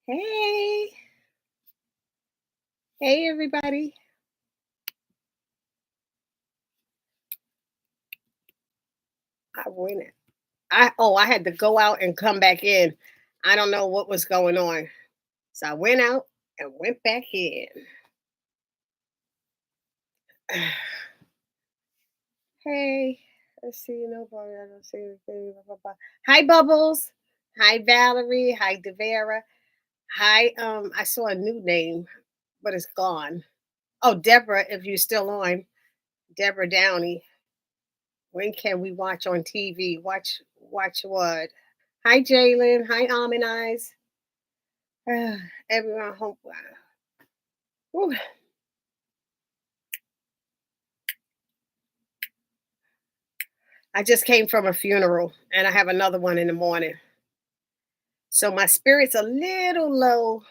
Hey, hey everybody. I went I had to go out and come back in. I don't know what was going on. So I went out and went back in. Hey, let's see nobody. I don't see anything. Blah, blah, blah. Hi Bubbles. Hi Valerie. Hi Devera. Hi, I saw a new name, but it's gone. Oh, Deborah, if you're still on. Deborah Downey. When can we watch on TV? Watch what? Hi Jalen. Hi Almond Eyes. Everyone hope. Whew. I just came from a funeral and I have another one in the morning. So my spirit's a little low,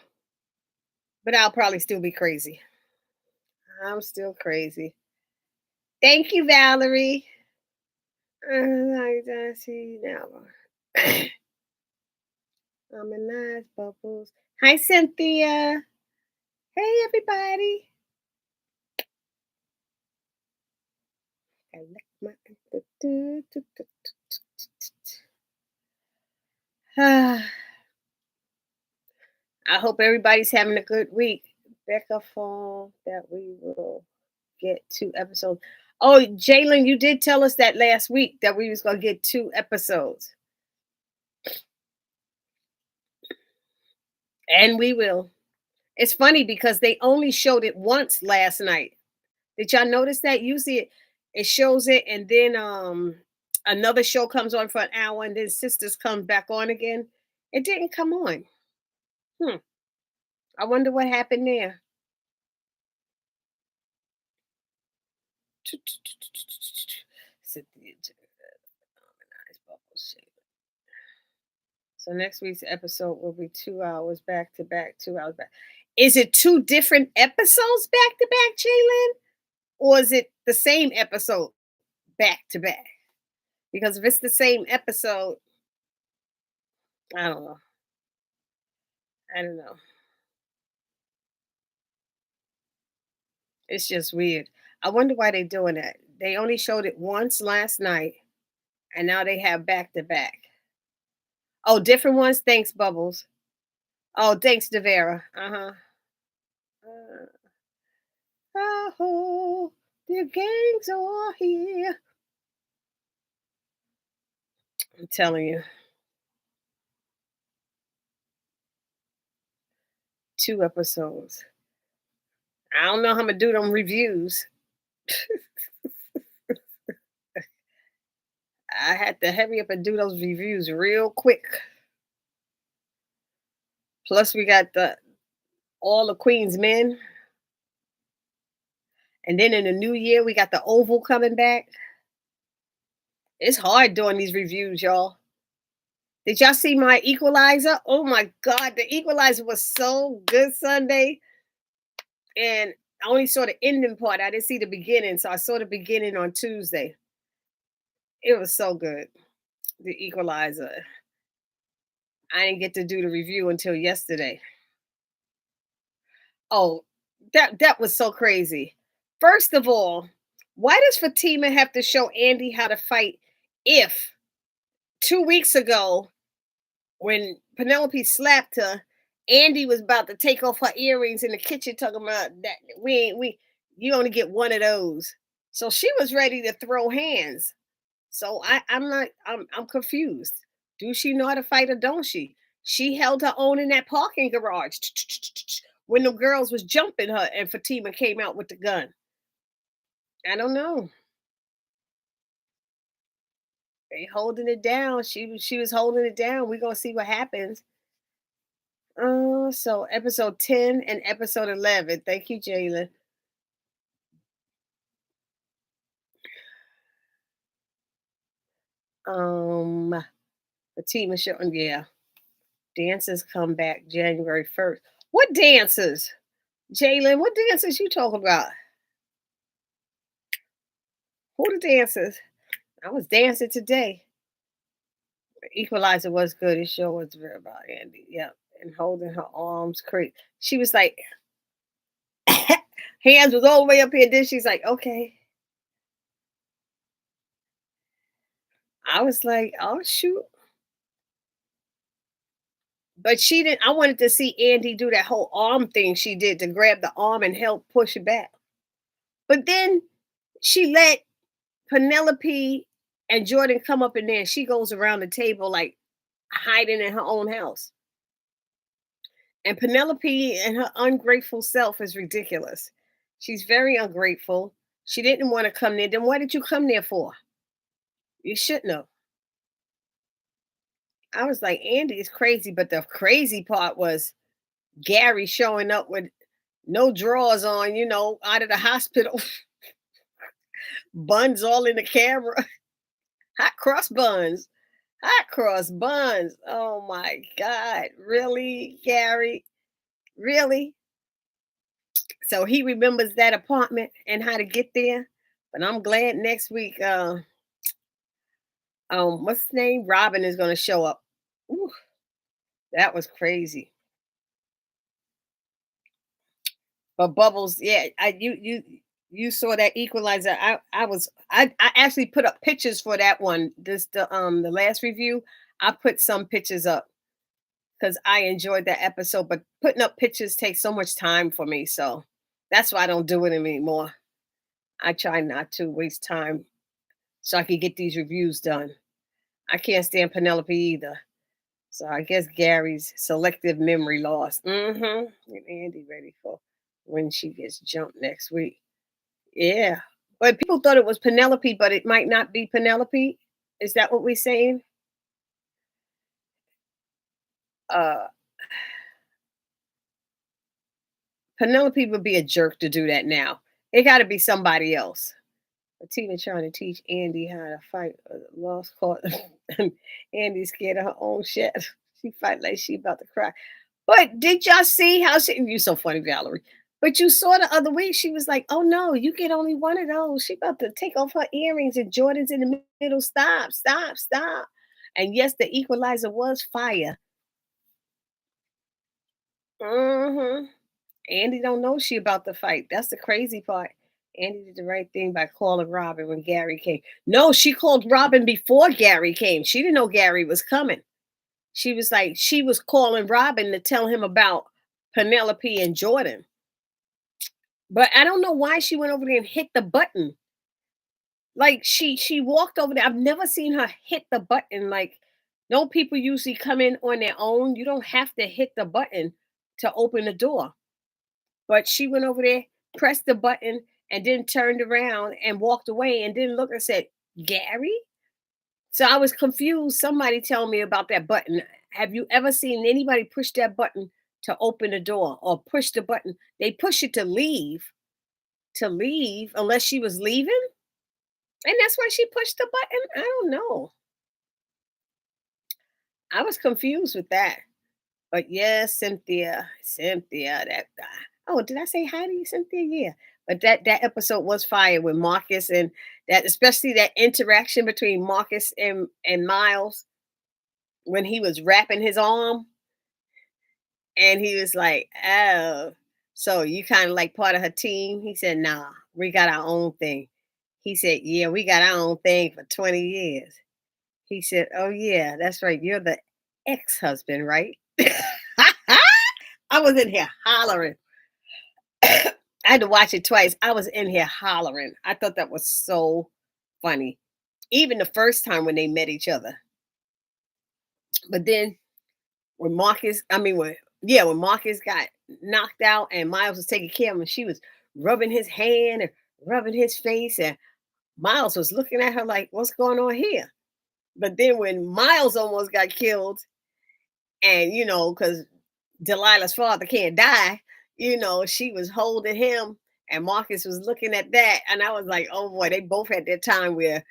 but I'll probably still be crazy. I'm still crazy. Thank you, Valerie. I see now. I'm a nice bubbles. Hi, Cynthia. Hey, everybody. I like my. I hope everybody's having a good week. Becca Fall that we will get 2 episodes. Oh, Jalen, you did tell us that last week that we was gonna get 2 episodes. And we will. It's funny because they only showed it once last night. Did y'all notice that? Usually it shows it and then another show comes on for an hour and then Sistas comes back on again. It didn't come on. Hmm. I wonder what happened there. So next week's episode will be 2 hours back to back, 2 hours back. Is it two different episodes back to back, Jalen? Or is it the same episode back to back? Because if it's the same episode, I don't know. I don't know. It's just weird. I wonder why they're doing that. They only showed it once last night, and now they have back to back. Oh, different ones. Thanks, Bubbles. Oh, thanks, Devera. Uh-huh. Oh, the gangs are here. I'm telling you. 2 episodes. I don't know how I'm gonna do them reviews. I had to hurry up and do those reviews real quick. Plus, we got the all the Queen's Men, and then in the new year we got the Oval coming back. It's hard doing these reviews, y'all. Did y'all see my Equalizer? Oh my God, the Equalizer was so good Sunday, and I only saw the ending part. I didn't see the beginning, so I saw the beginning on Tuesday. It was so good. The Equalizer. I didn't get to do the review until yesterday. Oh, that was so crazy. First of all, why does Fatima have to show Andy how to fight if 2 weeks ago when Penelope slapped her, Andy was about to take off her earrings in the kitchen talking about that we you only get one of those. So she was ready to throw hands. So I'm confused. Do she know how to fight or don't she? She held her own in that parking garage when the girls was jumping her and Fatima came out with the gun. I don't know. They holding it down. She was holding it down. We're gonna see what happens. So episode 10 and episode 11. Thank you, Jalen. Fatima show. Yeah, dancers come back January 1st. What dancers? Jalen, what dancers you talking about? Who the dancers? I was dancing today. Equalizer was good. His show was very about Andy. Yeah. and holding her arms. Crazy. She was like, hands was all the way up here. Then she's like, okay. I was like, oh shoot. But she didn't. I wanted to see Andy do that whole arm thing she did to grab the arm and help push it back. But then she let Penelope and Jordan come up in there and she goes around the table like hiding in her own house. And Penelope and her ungrateful self is ridiculous. She's very ungrateful. She didn't want to come there. Then what did you come there for? You shouldn't have. I was like, Andy is crazy. But the crazy part was Gary showing up with no drawers on, out of the hospital, buns all in the camera, hot cross buns, hot cross buns. Oh my God. Really, Gary? Really? So he remembers that apartment and how to get there. But I'm glad next week, what's his name? Robin is gonna show up. Ooh, that was crazy. But Bubbles, yeah, you saw that Equalizer. I actually put up pictures for that one. The last review. I put some pictures up because I enjoyed that episode. But putting up pictures takes so much time for me, so that's why I don't do it anymore. I try not to waste time so I can get these reviews done. I can't stand Penelope either. So I guess Gary's selective memory loss. Mm-hmm. Get Andy ready for when she gets jumped next week. Yeah. But people thought it was Penelope, but it might not be Penelope. Is that what we're saying? Uh Penelope would be a jerk to do that now. It got to be somebody else. Tina trying to teach Andy how to fight a lost cause. Andy's scared of her own shit. She fight like she about to cry. But did y'all see how you so funny, Valerie? But you saw the other week, she was like, oh no, you get only one of those. She about to take off her earrings and Jordan's in the middle. Stop, stop, stop. And yes, the equalizer was fire. Mm-hmm. Andy don't know she about to fight. That's the crazy part. Andy did the right thing by calling Robin when Gary came. No, she called Robin before Gary came. She didn't know Gary was coming. She was like, she was calling Robin to tell him about Penelope and Jordan. But I don't know why she went over there and hit the button. Like she walked over there. I've never seen her hit the button. Like, no people usually come in on their own. You don't have to hit the button to open the door. But she went over there, pressed the button, and then turned around and walked away and didn't look and said, Gary? So I was confused. Somebody tell me about that button. Have you ever seen anybody push that button to open the door or push the button? They push it to leave, unless she was leaving. And that's why she pushed the button. I don't know. I was confused with that. But yes, Cynthia, that guy. Oh, did I say hi to you, Cynthia? Yeah. But that episode was fire with Marcus and that, especially that interaction between Marcus and Miles when he was wrapping his arm and he was like, oh, so you kind of like part of her team? He said, nah, we got our own thing. He said, yeah, we got our own thing for 20 years. He said, oh yeah, that's right. You're the ex-husband, right? I was in here hollering. I had to watch it twice. I was in here hollering. I thought that was so funny. Even the first time when they met each other. But then when when Marcus got knocked out and Miles was taking care of him, she was rubbing his hand and rubbing his face, and Miles was looking at her like, what's going on here? But then when Miles almost got killed, and because Delilah's father can't die, she was holding him and Marcus was looking at that. And I was like, oh boy, they both had their time where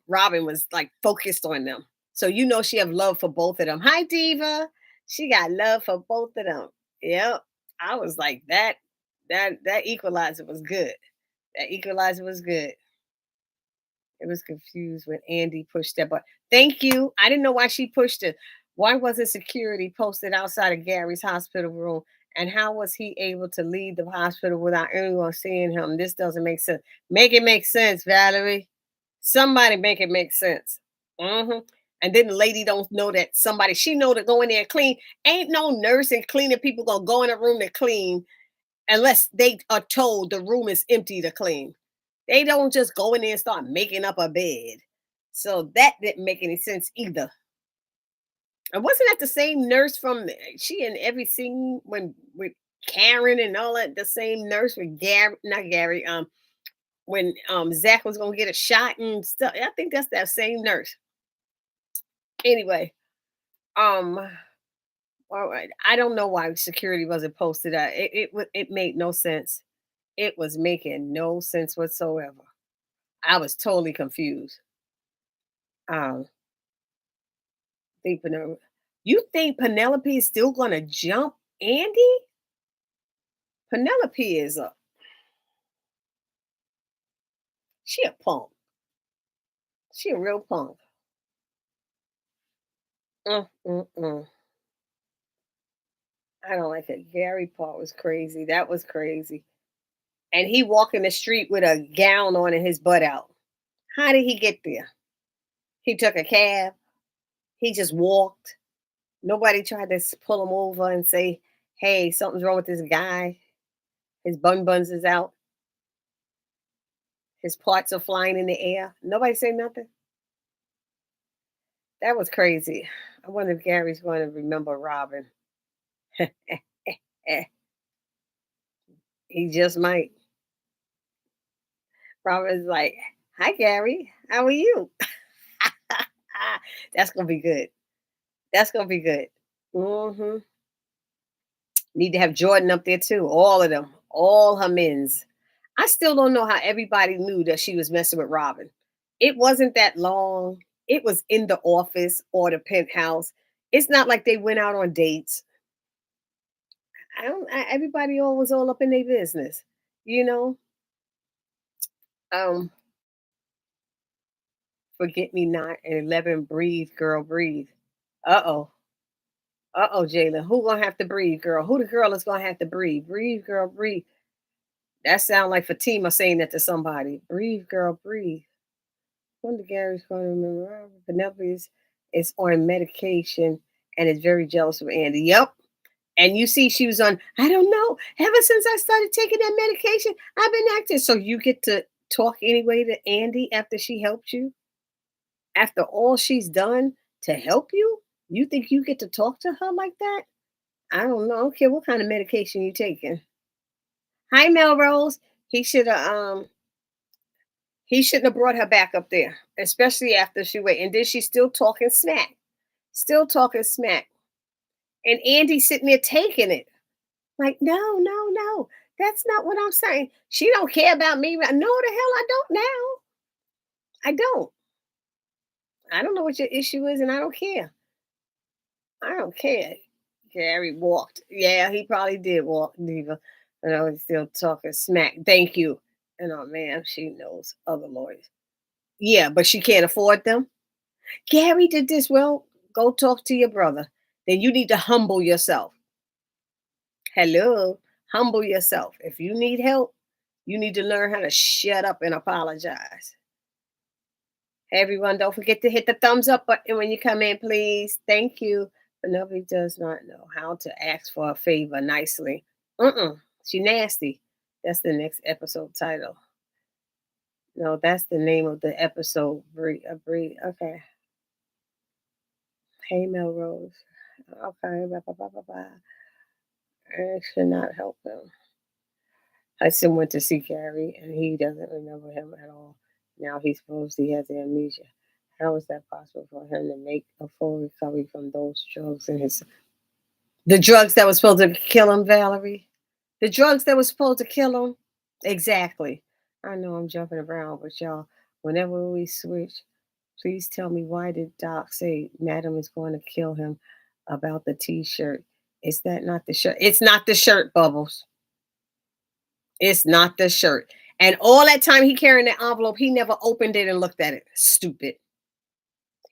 Robin was like focused on them. So she have love for both of them. Hi, Diva. She got love for both of them. Yep. I was like, that equalizer was good. That equalizer was good. It was confused when Andy pushed that button. Thank you. I didn't know why she pushed it. Why wasn't security posted outside of Gary's hospital room? And how was he able to leave the hospital without anyone seeing him? This doesn't make sense. Make it make sense, Valerie. Somebody make it make sense. hmm And then the lady don't know that somebody, she know to go in there and clean. Ain't no nurse and cleaning people gonna go in a room to clean unless they are told the room is empty to clean. They don't just go in there and start making up a bed. So that didn't make any sense either. And wasn't that the same nurse from she in every scene when with Karen and all that? The same nurse with Gary, not Gary. When Zach was gonna get a shot and stuff. I think that's that same nurse. Anyway, um, all right. I don't know why security wasn't posted. It made no sense. It was making no sense whatsoever. I was totally confused. Um, think you think Penelope is still gonna jump Andy? Penelope is a she a punk. She a real punk. Mm, mm, mm. I don't like it. Gary part was crazy. That was crazy. And he walking the street with a gown on and his butt out. How did he get there? He took a cab. He just walked. Nobody tried to pull him over and say, "Hey, something's wrong with this guy. His buns is out. His parts are flying in the air." Nobody say nothing. That was crazy. I wonder if Gary's going to remember Robin. He just might. Robin's like, "Hi, Gary. How are you?" That's gonna be good. That's gonna be good. hmm Need to have Jordan up there too. All of them, all her men's. I still don't know how everybody knew that she was messing with Robin. It wasn't that long. It was in the office or the penthouse. It's not like they went out on dates. I don't. Everybody all was all up in their business, you know. Um, Forget me not and 11. Breathe, girl, breathe. Uh-oh. Uh-oh, Jalen. Who gonna have to breathe, girl? Who the girl is gonna have to breathe? Breathe, girl, breathe. That sound like Fatima saying that to somebody. Breathe, girl, breathe. Wonder Gary's going to remember. Penelope is on medication and is very jealous of Andy. Yep. And you see, she was on, I don't know. Ever since I started taking that medication, I've been acting. So you get to talk anyway to Andy after she helped you? After all she's done to help you? You think you get to talk to her like that? I don't know. I don't care what kind of medication you taking. Hi, Melrose. He should have he shouldn't have brought her back up there, especially after she went. And then she's still talking smack. Still talking smack. And Andy's sitting there taking it. Like, no, no, no. That's not what I'm saying. She don't care about me. No, the hell I don't now. I don't. I don't know what your issue is, and I don't care. I don't care. Gary walked. Yeah, he probably did walk, Diva. And I was still talking smack. Thank you. And oh man, she knows other lawyers. Yeah, but she can't afford them. Gary did this. Well, go talk to your brother. Then you need to humble yourself. Hello, humble yourself. If you need help, you need to learn how to shut up and apologize. Hey, everyone, don't forget to hit the thumbs up button when you come in, please. Thank you. But nobody does not know how to ask for a favor nicely. She nasty. That's the next episode title. No, that's the name of the episode. Breed. Okay. Hey, Melrose. Okay. Blah, blah, blah, blah, blah. I should not help him. Hudson went to see Gary, and he doesn't remember him at all. Now he's supposed he has amnesia. How is that possible for him to make a full recovery from those drugs in his the drugs that was supposed to kill him, Valerie? The drugs that was supposed to kill him? Exactly. I know I'm jumping around, but y'all, whenever we switch, please tell me why did Doc say Madam is going to kill him about the t-shirt? Is that not the shirt? It's not the shirt, Bubbles. It's not the shirt. And all that time he carrying the envelope, he never opened it and looked at it. Stupid.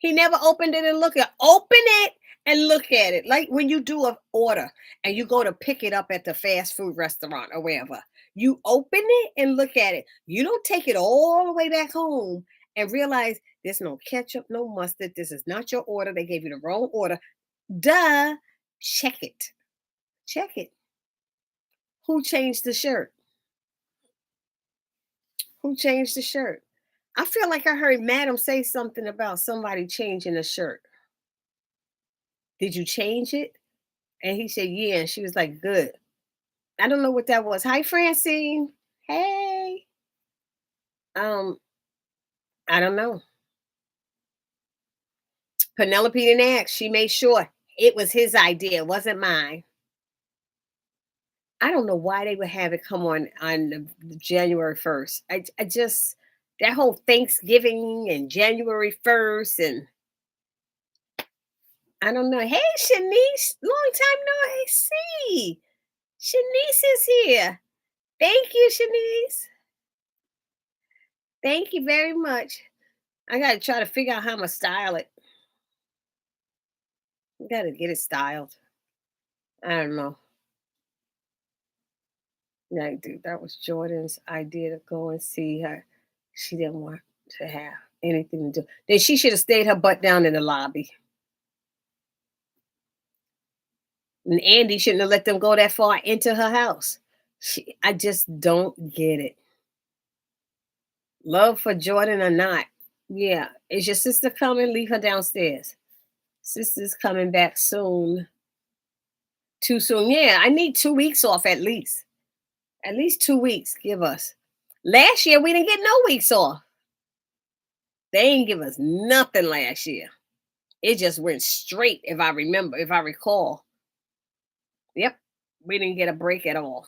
He never opened it and look at. Open it and look at it. Like when you do an order and you go to pick it up at the fast food restaurant or wherever. You open it and look at it. You don't take it all the way back home and realize there's no ketchup, no mustard. This is not your order. They gave you the wrong order. Duh. Check it. Check it. Who changed the shirt? Who changed the shirt? I feel like I heard Madam say something about somebody changing a shirt. Did you change it? And he said, yeah. And she was like, good. I don't know what that was. Hi, Francine. Hey. Um, I don't know. Penelope didn't ask. She made sure it was his idea. It wasn't mine. I don't know why they would have it come on the January 1st. I just that whole Thanksgiving and January 1st and I don't know. Hey Shanice, long time no see. Shanice is here. Thank you, Shanice. Thank you very much. I gotta try to figure out how I'm gonna style it. I gotta get it styled. I don't know. Yeah, dude, that was Jordan's idea to go and see her. She didn't want to have anything to do. Then she should have stayed her butt down in the lobby. And Andy shouldn't have let them go that far into her house. I just don't get it. Love for Jordan or not. Yeah. Is your sister coming? Leave her downstairs. Sister's coming back soon. Too soon. Yeah, I need 2 weeks off at least. At least 2 weeks. Give us. Last year, we didn't get no weeks off. They ain't give us nothing last year. It just went straight, if I remember, if I recall. Yep. We didn't get a break at all.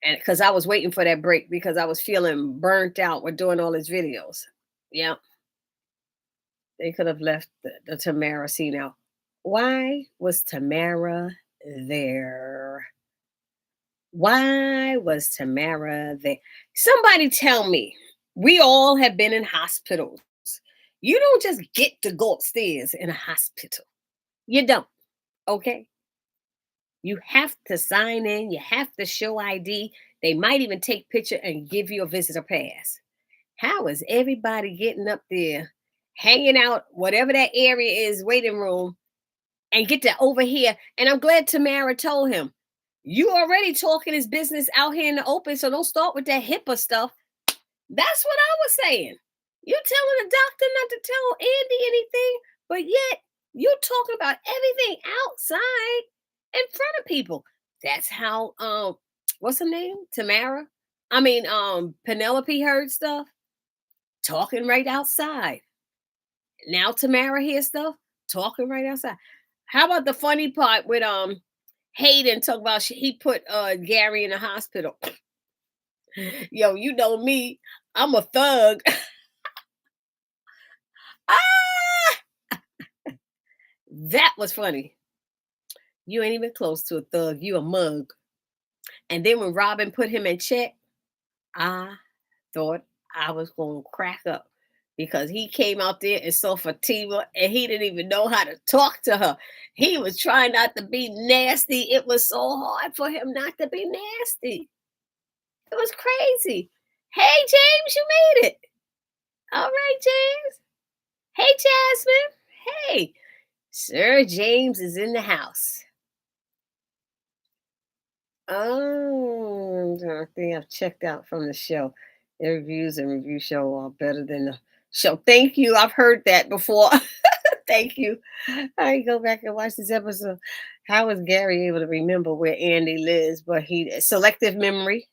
And because I was waiting for that break because I was feeling burnt out with doing all these videos. Yep. They could have left the Tamara scene out. Why was Tamara there? Why was Tamara there? Somebody tell me. We all have been in hospitals. You don't just get to go upstairs in a hospital. You don't. Okay. You have to sign in. You have to show ID. They might even take picture and give you a visitor pass. How is everybody getting up there, hanging out, whatever that area is, waiting room, and get to over here? And I'm glad Tamara told him, you already talking his business out here in the open, so don't start with that HIPAA stuff. That's what I was saying. You're telling the doctor not to tell Andy anything, but yet you're talking about everything outside in front of people. That's how what's her name? Tamara? Penelope heard stuff. Talking right outside. Now Tamara hears stuff, talking right outside. How about the funny part with Hayden talk about he put Gary in the hospital. Yo, you know me, I'm a thug. Ah! That was funny. You ain't even close to a thug. You a mug. And then when Robin put him in check, I thought I was going to crack up because he came out there and saw Fatima and he didn't even know how to talk to her. He was trying not to be nasty. It was so hard for him not to be nasty. It was crazy. Hey, James, you made it. All right, James. Hey, Jasmine. Hey, Sir James is in the house. Oh, I think I've checked out from the show. Their reviews and review show are better than the show. Thank you. I've heard that before. Thank you. I go back and watch this episode. How was Gary able to remember where Andy lives? But he selective memory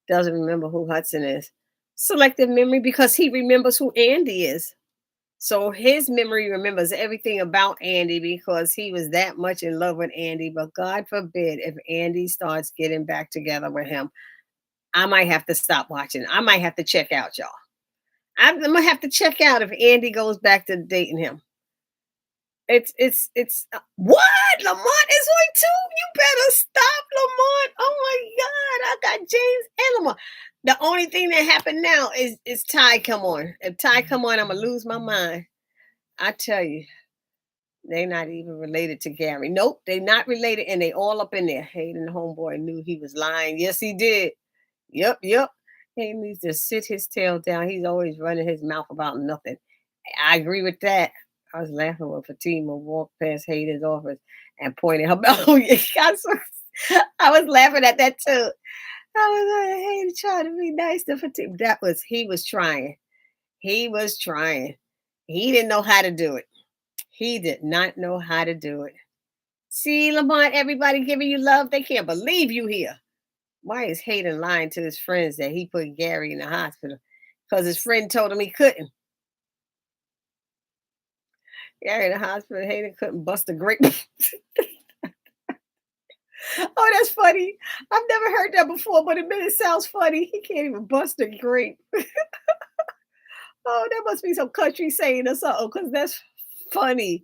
doesn't remember who Hudson is. Selective memory because he remembers who Andy is. So his memory remembers everything about Andy because he was that much in love with Andy. But God forbid if Andy starts getting back together with him, I might have to stop watching. I might have to check out, y'all. I'm gonna have to check out if Andy goes back to dating him. It's what? Lamont is on too. You better stop, Lamont. Oh my God, I got James and Lamont. The only thing that happened now is Ty come on. If Ty come on, I'm gonna lose my mind. I tell you, they not even related to Gary. Nope, they not related, and they all up in there. Hayden, the homeboy, knew he was lying. Yes, he did. Yep, yep. He needs to sit his tail down. He's always running his mouth about nothing. I agree with that. I was laughing when Fatima walked past Hayden's office and pointed her mouth. Oh, yeah, I was laughing at that too. I was like, Hayden trying to be nice to Fatima. He was trying. He was trying. He didn't know how to do it. He did not know how to do it. See, Lamont, everybody giving you love. They can't believe you here. Why is Hayden lying to his friends that he put Gary in the hospital? Because his friend told him he couldn't. Gary in the hospital, Hayden couldn't bust a grape. Oh, that's funny. I've never heard that before, but it sounds funny. He can't even bust a grape. Oh, that must be some country saying or something, because that's funny.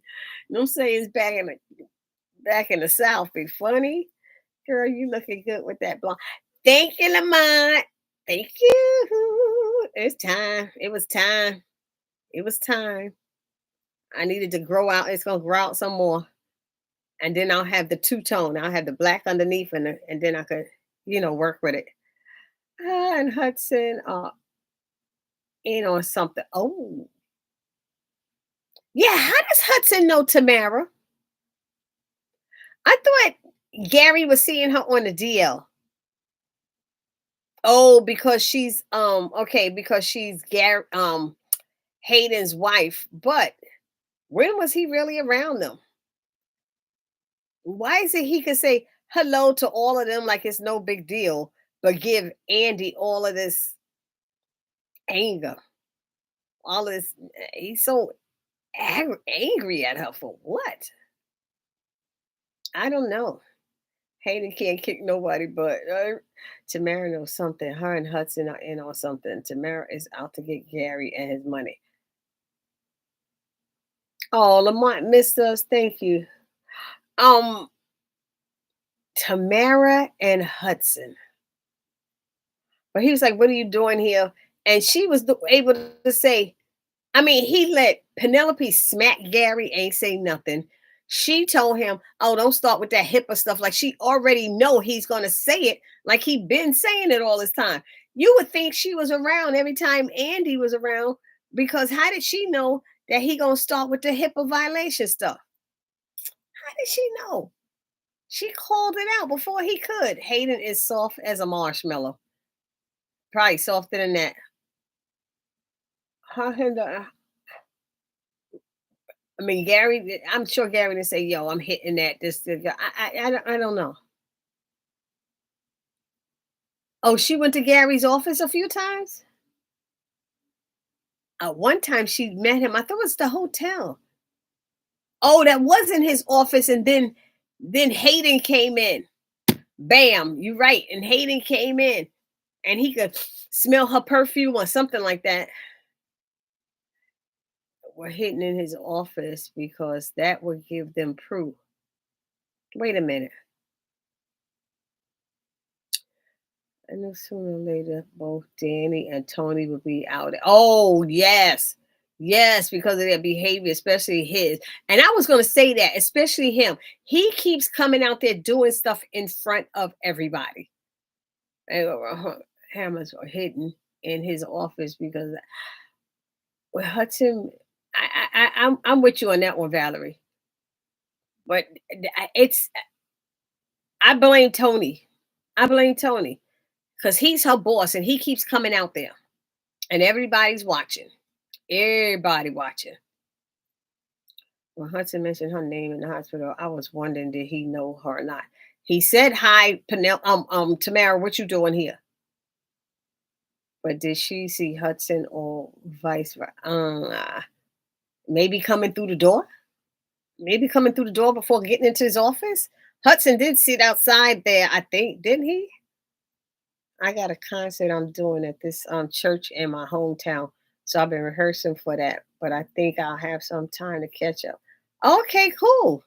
Them sayings back in the South be funny. Girl, you looking good with that blonde. Thank you, Lamont. Thank you. It's time. It was time. It was time. I needed to grow out. It's gonna grow out some more. And then I'll have the two-tone. I'll have the black underneath and then I could, work with it. And Hudson in on something. Oh. Yeah, how does Hudson know Tamara? I thought Gary was seeing her on the DL. Oh, because she's okay, because she's Gary Hayden's wife. But when was he really around them? Why is it he could say hello to all of them like it's no big deal, but give Andy all of this anger, all this? He's so angry at her for what? I don't know. Hayden can't kick nobody, but Tamara knows something. Her and Hudson are in on something. Tamara is out to get Gary and his money. Oh, Lamont missed us. Thank you. Tamara and Hudson. But he was like, "What are you doing here?" And she was able to say, I mean, he let Penelope smack Gary, ain't say nothing. She told him, "Oh, don't start with that HIPAA stuff." Like she already know he's gonna say it, like he been saying it all this time. You would think she was around every time Andy was around, because how did she know that he gonna start with the HIPAA violation stuff? How did she know? She called it out before he could. Hayden is soft as a marshmallow. Probably softer than that. I mean, Gary, I'm sure Gary didn't say, "Yo, I'm hitting that." I don't know. Oh, she went to Gary's office a few times? One time she met him. I thought it was the hotel. Oh, that wasn't his office. And then Hayden came in. Bam, you right. And Hayden came in and he could smell her perfume or something like that. We're hidden in his office because that would give them proof. Wait a minute. I knew sooner or later both Danny and Tony would be out. Oh, yes. Yes, because of their behavior, especially his. And I was going to say that, especially him. He keeps coming out there doing stuff in front of everybody. Hammers are hidden in his office because with Hudson, I'm with you on that one, Valerie. But it's I blame Tony. I blame Tony because he's her boss and he keeps coming out there and everybody's watching. Everybody watching. When Hudson mentioned her name in the hospital, I was wondering did he know her or not. He said, "Hi, Tamara, what you doing here?" But did she see Hudson or vice versa? Maybe coming through the door. Maybe coming through the door before getting into his office. Hudson did sit outside there, I think, didn't he? I got a concert I'm doing at this church in my hometown. So I've been rehearsing for that, but I think I'll have some time to catch up. Okay, cool.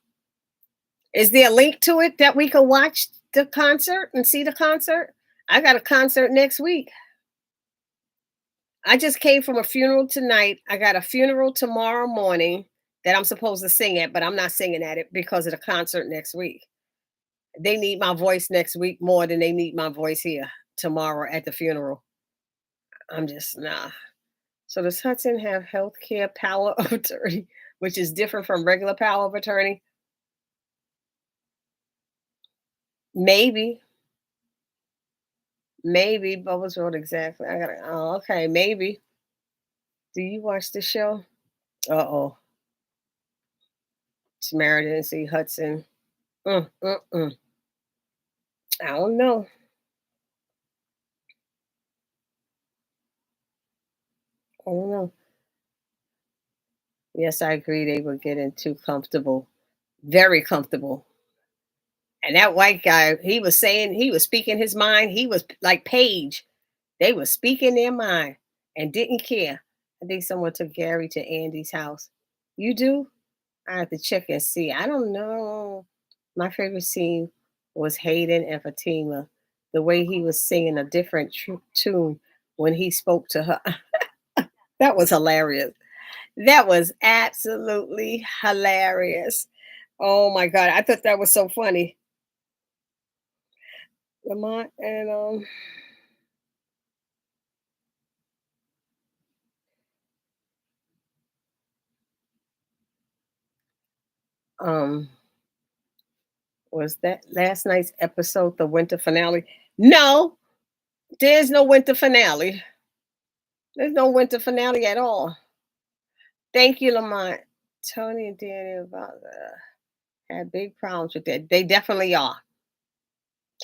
Is there a link to it that we can watch the concert and see the concert? I got a concert next week. I just came from a funeral tonight. I got a funeral tomorrow morning. that I'm supposed to sing at, but I'm not singing at it because of the concert next week. They need my voice next week more than they need my voice here tomorrow at the funeral. I'm just nah. So does Hudson have healthcare power of attorney, which is different from regular power of attorney? Maybe, maybe. Bubbles wrote exactly. I gotta. Oh, okay. Maybe. Do you watch the show? Uh oh. Samara didn't see Hudson. Mm, mm, mm. I don't know. I don't know. Yes, I agree. They were getting too comfortable, very comfortable. And that white guy, he was saying, he was speaking his mind. He was like Paige. They were speaking their mind and didn't care. I think someone took Gary to Andy's house. You do? I have to check and see. I don't know. My favorite scene was Hayden and Fatima. The way he was singing a different tune when he spoke to her. That was hilarious. That was absolutely hilarious. Oh my god, I thought that was so funny. Lamont and um was that last night's episode the winter finale? No, there's no winter finale. There's no winter finale at all. Thank you, Lamont. Tony and Danny about had big problems with that. They definitely are.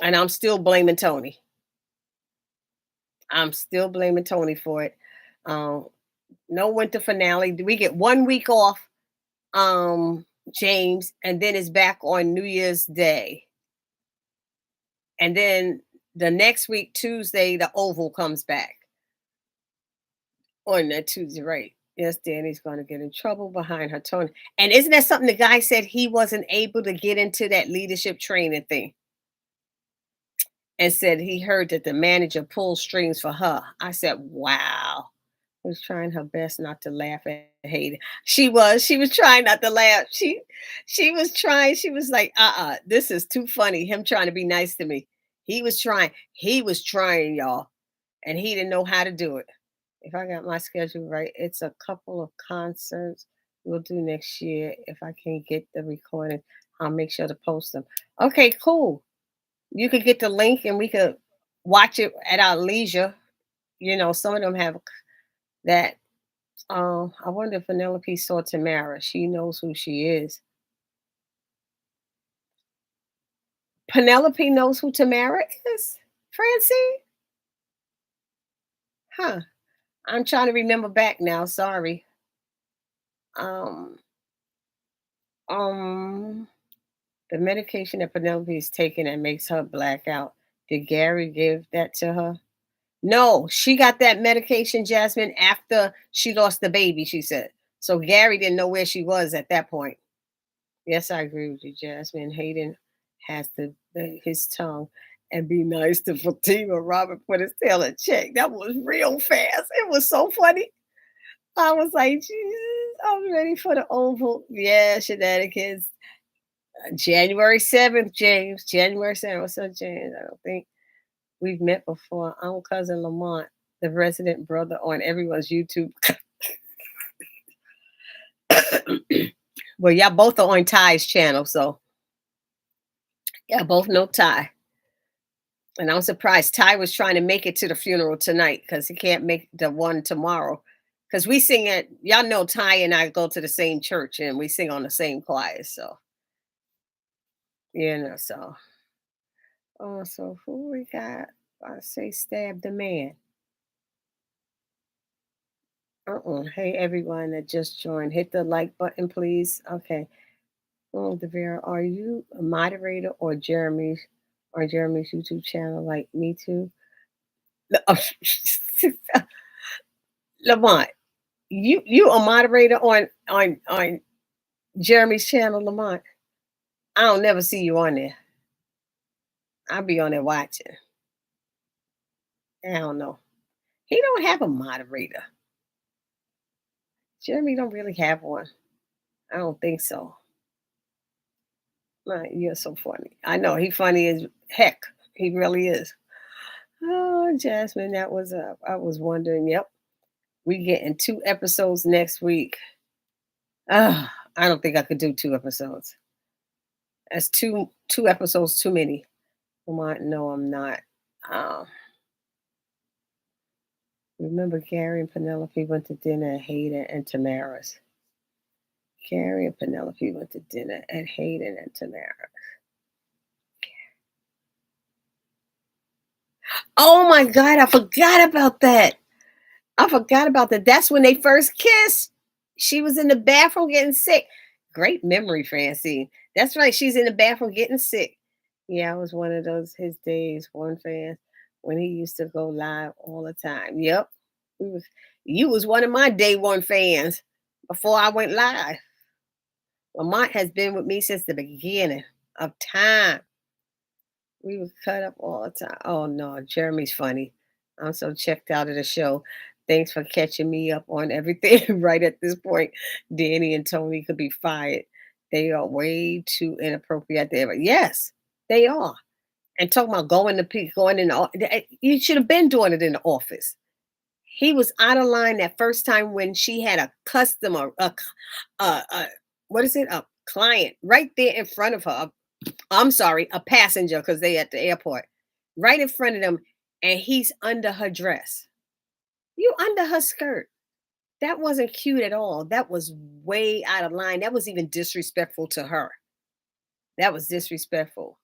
And I'm still blaming Tony. I'm still blaming Tony for it. Um, no winter finale. We get 1 week off, James, and then it's back on New Year's Day. And then the next week, Tuesday, the Oval comes back on that Tuesday, right? Yes, Danny's going to get in trouble behind her Tony. And isn't that something the guy said he wasn't able to get into that leadership training thing? And said he heard that the manager pulled strings for her. I said, wow. Was trying her best not to laugh at Hayden. She was. She was trying not to laugh. She was trying. She was like, this is too funny. Him trying to be nice to me. He was trying. He was trying, y'all. And he didn't know how to do it. If I got my schedule right, it's a couple of concerts we'll do next year. If I can get the recording, I'll make sure to post them. Okay, cool. You could get the link and we could watch it at our leisure. You know, some of them have that. I wonder if Penelope saw Tamara. She knows who she is. Penelope knows who Tamara is? Francine? Huh. I'm trying to remember back now. Sorry. Um, um, the medication that Penelope is taking that makes her black out. Did Gary give that to her? No, she got that medication, Jasmine, after she lost the baby, she said. So Gary didn't know where she was at that point. Yes, I agree with you, Jasmine. Hayden has to bite his tongue and be nice to Fatima. Robert put his tail in check. That was real fast. It was so funny. I was like, Jesus, I'm ready for the oval. Yeah, shenanigans. January 7th, James. January 7th. What's up, James? I don't think we've met before. I'm cousin Lamont, the resident brother on everyone's YouTube. Well, y'all both are on Ty's channel, so y'all both know Ty. And I'm surprised Ty was trying to make it to the funeral tonight because he can't make the one tomorrow. Because we sing at, y'all know Ty and I go to the same church and we sing on the same choir. So, so. Oh, so who we got? I say stab the man. Hey, everyone that just joined, hit the like button, please. Okay. Oh, Devera, are you a moderator or Jeremy's YouTube channel like me too? Lamont, you a moderator on Jeremy's channel, Lamont? I don't never see you on there. I'll be on there watching. I don't know. He don't have a moderator. Jeremy don't really have one. I don't think so. You're so funny. I know he funny as heck. He really is. Oh, Jasmine, that was I was wondering. Yep, we getting 2 episodes next week. I don't think I could do 2 episodes. That's two episodes too many. No, I'm not. Um, remember Gary and Penelope went to dinner at Hayden and Tamara's. Gary and Penelope went to dinner at Hayden and Tamara. Oh my God, I forgot about that. I forgot about that. That's when they first kissed. She was in the bathroom getting sick. Great memory, Francine. That's right. She's in the bathroom getting sick. Yeah, I was one of those his days, one fan, when he used to go live all the time. Yep. You was one of my day one fans before I went live. Lamont has been with me since the beginning of time. We were cut up all the time. Oh no, Jeremy's funny. I'm so checked out of the show. Thanks for catching me up on everything right at this point. Danny and Tony could be fired. They are way too inappropriate there. Yes, they are. And talking about going in you should have been doing it in the office. He was out of line that first time when she had a customer, what is it? A client right there in front of her. I'm sorry, a passenger because they at the airport, right in front of them, and he's under her dress. You under her skirt. That wasn't cute at all. That was way out of line. That was even disrespectful to her. That was disrespectful.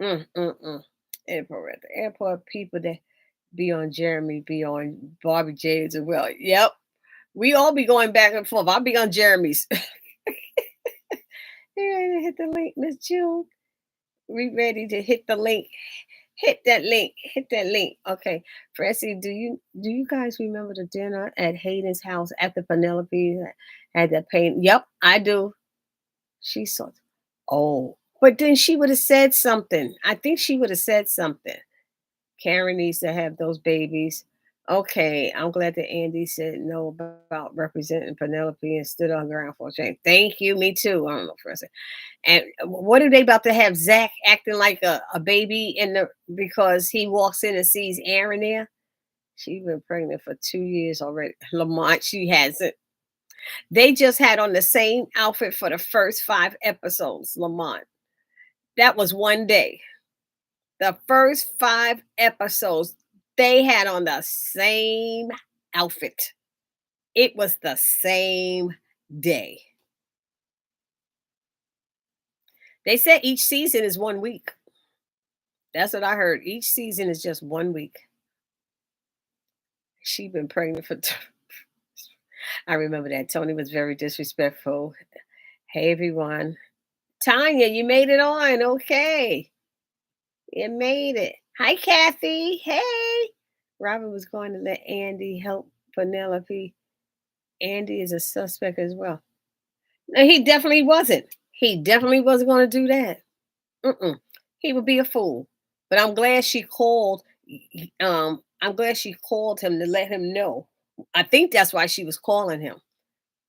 Airport at the airport, people that be on Jeremy, be on BarbiJ's as well. Yep. We all be going back and forth. I'll be on Jeremy's. Hit the link, Miss June. We ready to hit the link. Hit that link. Hit that link. Okay. Francie, do you guys remember the dinner at Hayden's house after Penelope had that pain? Yep, I do. She saw. Oh, but then she would have said something. I think she would have said something. Karen needs to have those babies. Okay, I'm glad that Andy said no about representing Penelope and stood on ground for a change. Thank you. Me too. I don't know, Francie. And what are they about to have Zach acting like a baby in the because he walks in and sees Aaron there? She's been pregnant for 2 years already. Lamont, she hasn't. They just had on the same outfit for the first 5 episodes, Lamont. That was one day. The first 5 episodes, they had on the same outfit. It was the same day. They said each season is 1 week. That's what I heard. Each season is just 1 week. She been pregnant for. I remember that Tony was very disrespectful. Hey everyone, Tanya, you made it on. Okay, you made it. Hi Kathy. Hey, Robin was going to let Andy help Penelope. Andy is a suspect as well. No, he definitely wasn't. He definitely wasn't going to do that. He would be a fool. But I'm glad she called. I'm glad she called him to let him know. I think that's why she was calling him.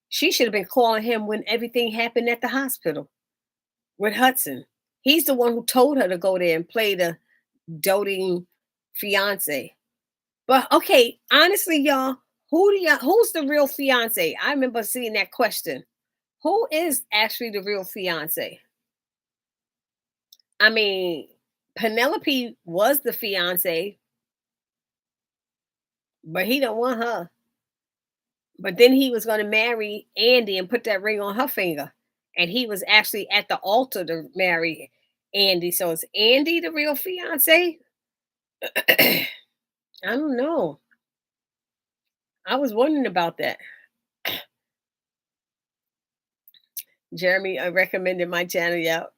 She should have been calling him when everything happened at the hospital with Hudson. He's the one who told her to go there and play the doting fiance. But okay, honestly, y'all, who's the real fiance? I remember seeing that question. Who is actually the real fiance? I mean, Penelope was the fiance, but he don't want her. But then he was going to marry Andy and put that ring on her finger. And he was actually at the altar to marry Andy. So is Andy the real fiance? I don't know. I was wondering about that. Jeremy recommended my channel. Yep.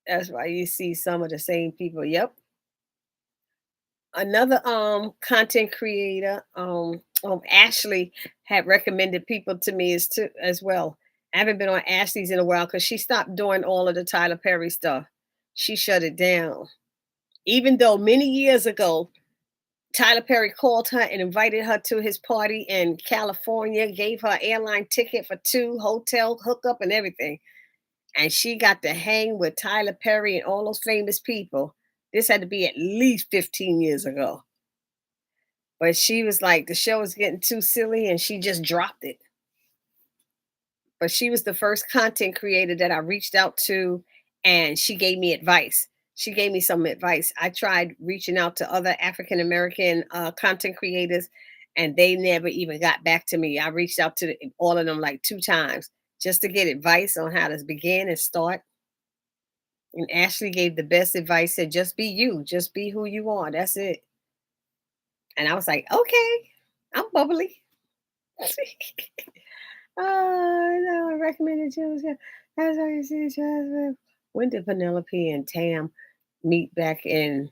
That's why you see some of the same people. Yep. Another content creator, Ashley had recommended people to me as well. I haven't been on Ashley's in a while because she stopped doing all of the Tyler Perry stuff. She shut it down. Even though many years ago, Tyler Perry called her and invited her to his party in California, gave her airline ticket for two, hotel hookup and everything. And she got to hang with Tyler Perry and all those famous people. This had to be at least 15 years ago. But she was like, the show was getting too silly and she just dropped it. But she was the first content creator that I reached out to, and she gave me advice. She gave me some advice. I tried reaching out to other African American content creators, and they never even got back to me. I reached out to all of them like 2 times just to get advice on how to begin and start. And Ashley gave the best advice, said, just be you, just be who you are. That's it. And I was like, okay, I'm bubbly. Oh, no, I recommended you. That's how you see each other. When did Penelope and Tam meet back in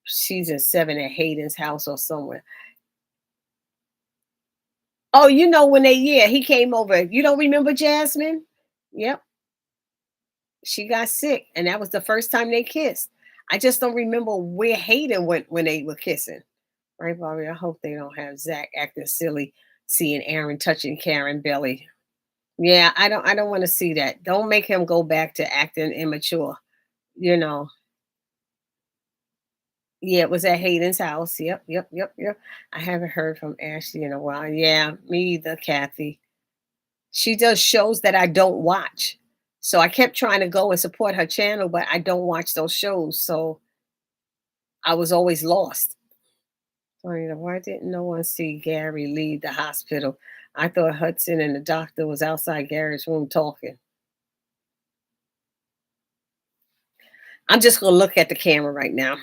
season 7 at Hayden's house or somewhere? Oh, you know when he came over. You don't remember Jasmine? Yep. She got sick, and that was the first time they kissed. I just don't remember where Hayden went when they were kissing. Right, Bobby? I hope they don't have Zach acting silly, seeing Aaron touching Karen belly. Yeah, I don't want to see that. Don't make him go back to acting immature. You know. Yeah, it was at Hayden's house. Yep, yep, yep, yep. I haven't heard from Ashley in a while. Yeah, me either, Kathy. She does shows that I don't watch. So I kept trying to go and support her channel, but I don't watch those shows. So I was always lost. Why didn't no one see Gary leave the hospital? I thought Hudson and the doctor was outside Gary's room talking. I'm just going to look at the camera right now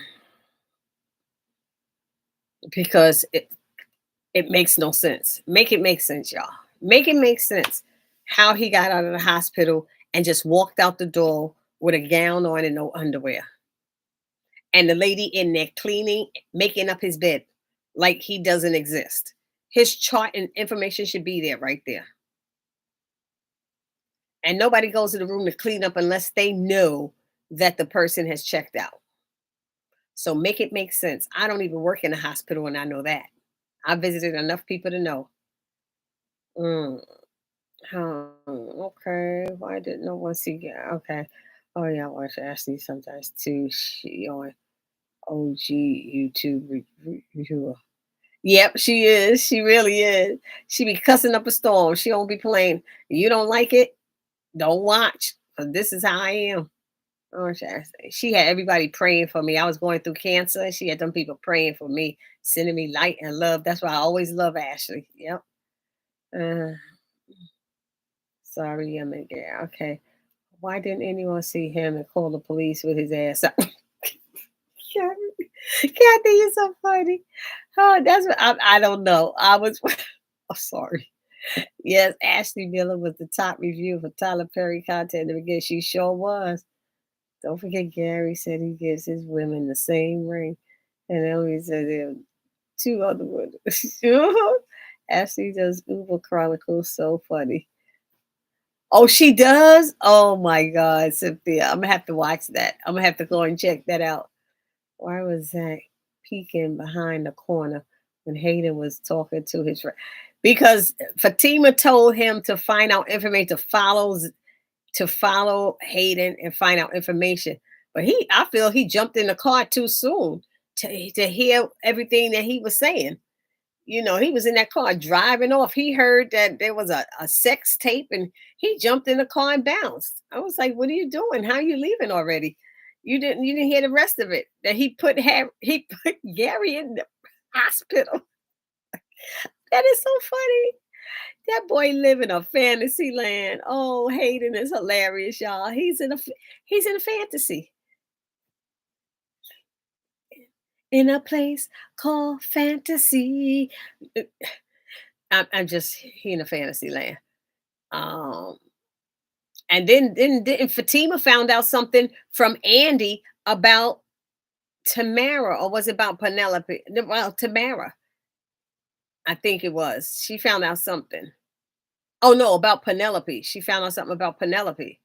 because it makes no sense. Make it make sense, y'all. Make it make sense how he got out of the hospital and just walked out the door with a gown on and no underwear. And the lady in there cleaning, making up his bed like he doesn't exist. His chart and information should be there right there. And nobody goes to the room to clean up unless they know that the person has checked out. So make it make sense. I don't even work in a hospital and I know that. I visited enough people to know. Mm. Okay. Why didn't no one see? Okay. Oh yeah, I watch Ashley sometimes too. She on OG YouTube reviewer. Yep, she is. She really is. She be cussing up a storm. She don't be playing. You don't like it? Don't watch. 'Cause this is how I am. Oh, she had everybody praying for me. I was going through cancer, and she had them people praying for me, sending me light and love. That's why I always love Ashley. Yep. Uh, sorry, I'm in there. Okay. Why didn't anyone see him and call the police with his ass up? Kathy, you're so funny. Oh, that's what I don't know. I was oh, sorry. Yes, Ashley Miller was the top review for Tyler Perry content. And again, she sure was. Don't forget Gary said he gives his women the same ring. And then we said there were 2 other women. Ashley does Uber Chronicles so funny. Oh, she does? Oh my God, Cynthia. I'm gonna have to watch that. I'm gonna have to go and check that out. Why was Zach peeking behind the corner when Hayden was talking to his friend? Because Fatima told him to find out information, to follow Hayden and find out information. But I feel he jumped in the car too soon to hear everything that he was saying. You know, he was in that car driving off. He heard that there was a sex tape and he jumped in the car and bounced. I was like, what are you doing? How are you leaving already? You didn't hear the rest of it. That he put Gary in the hospital. That is so funny. That boy live in a fantasy land. Oh, Hayden is hilarious, y'all. He's in a fantasy. In a place called fantasy. I'm just he in a fantasy land. Um, and then Fatima found out something from Andy about Tamara, or was it about Penelope? Well, Tamara, I think it was. She found out something. Oh no, about Penelope. She found out something about Penelope.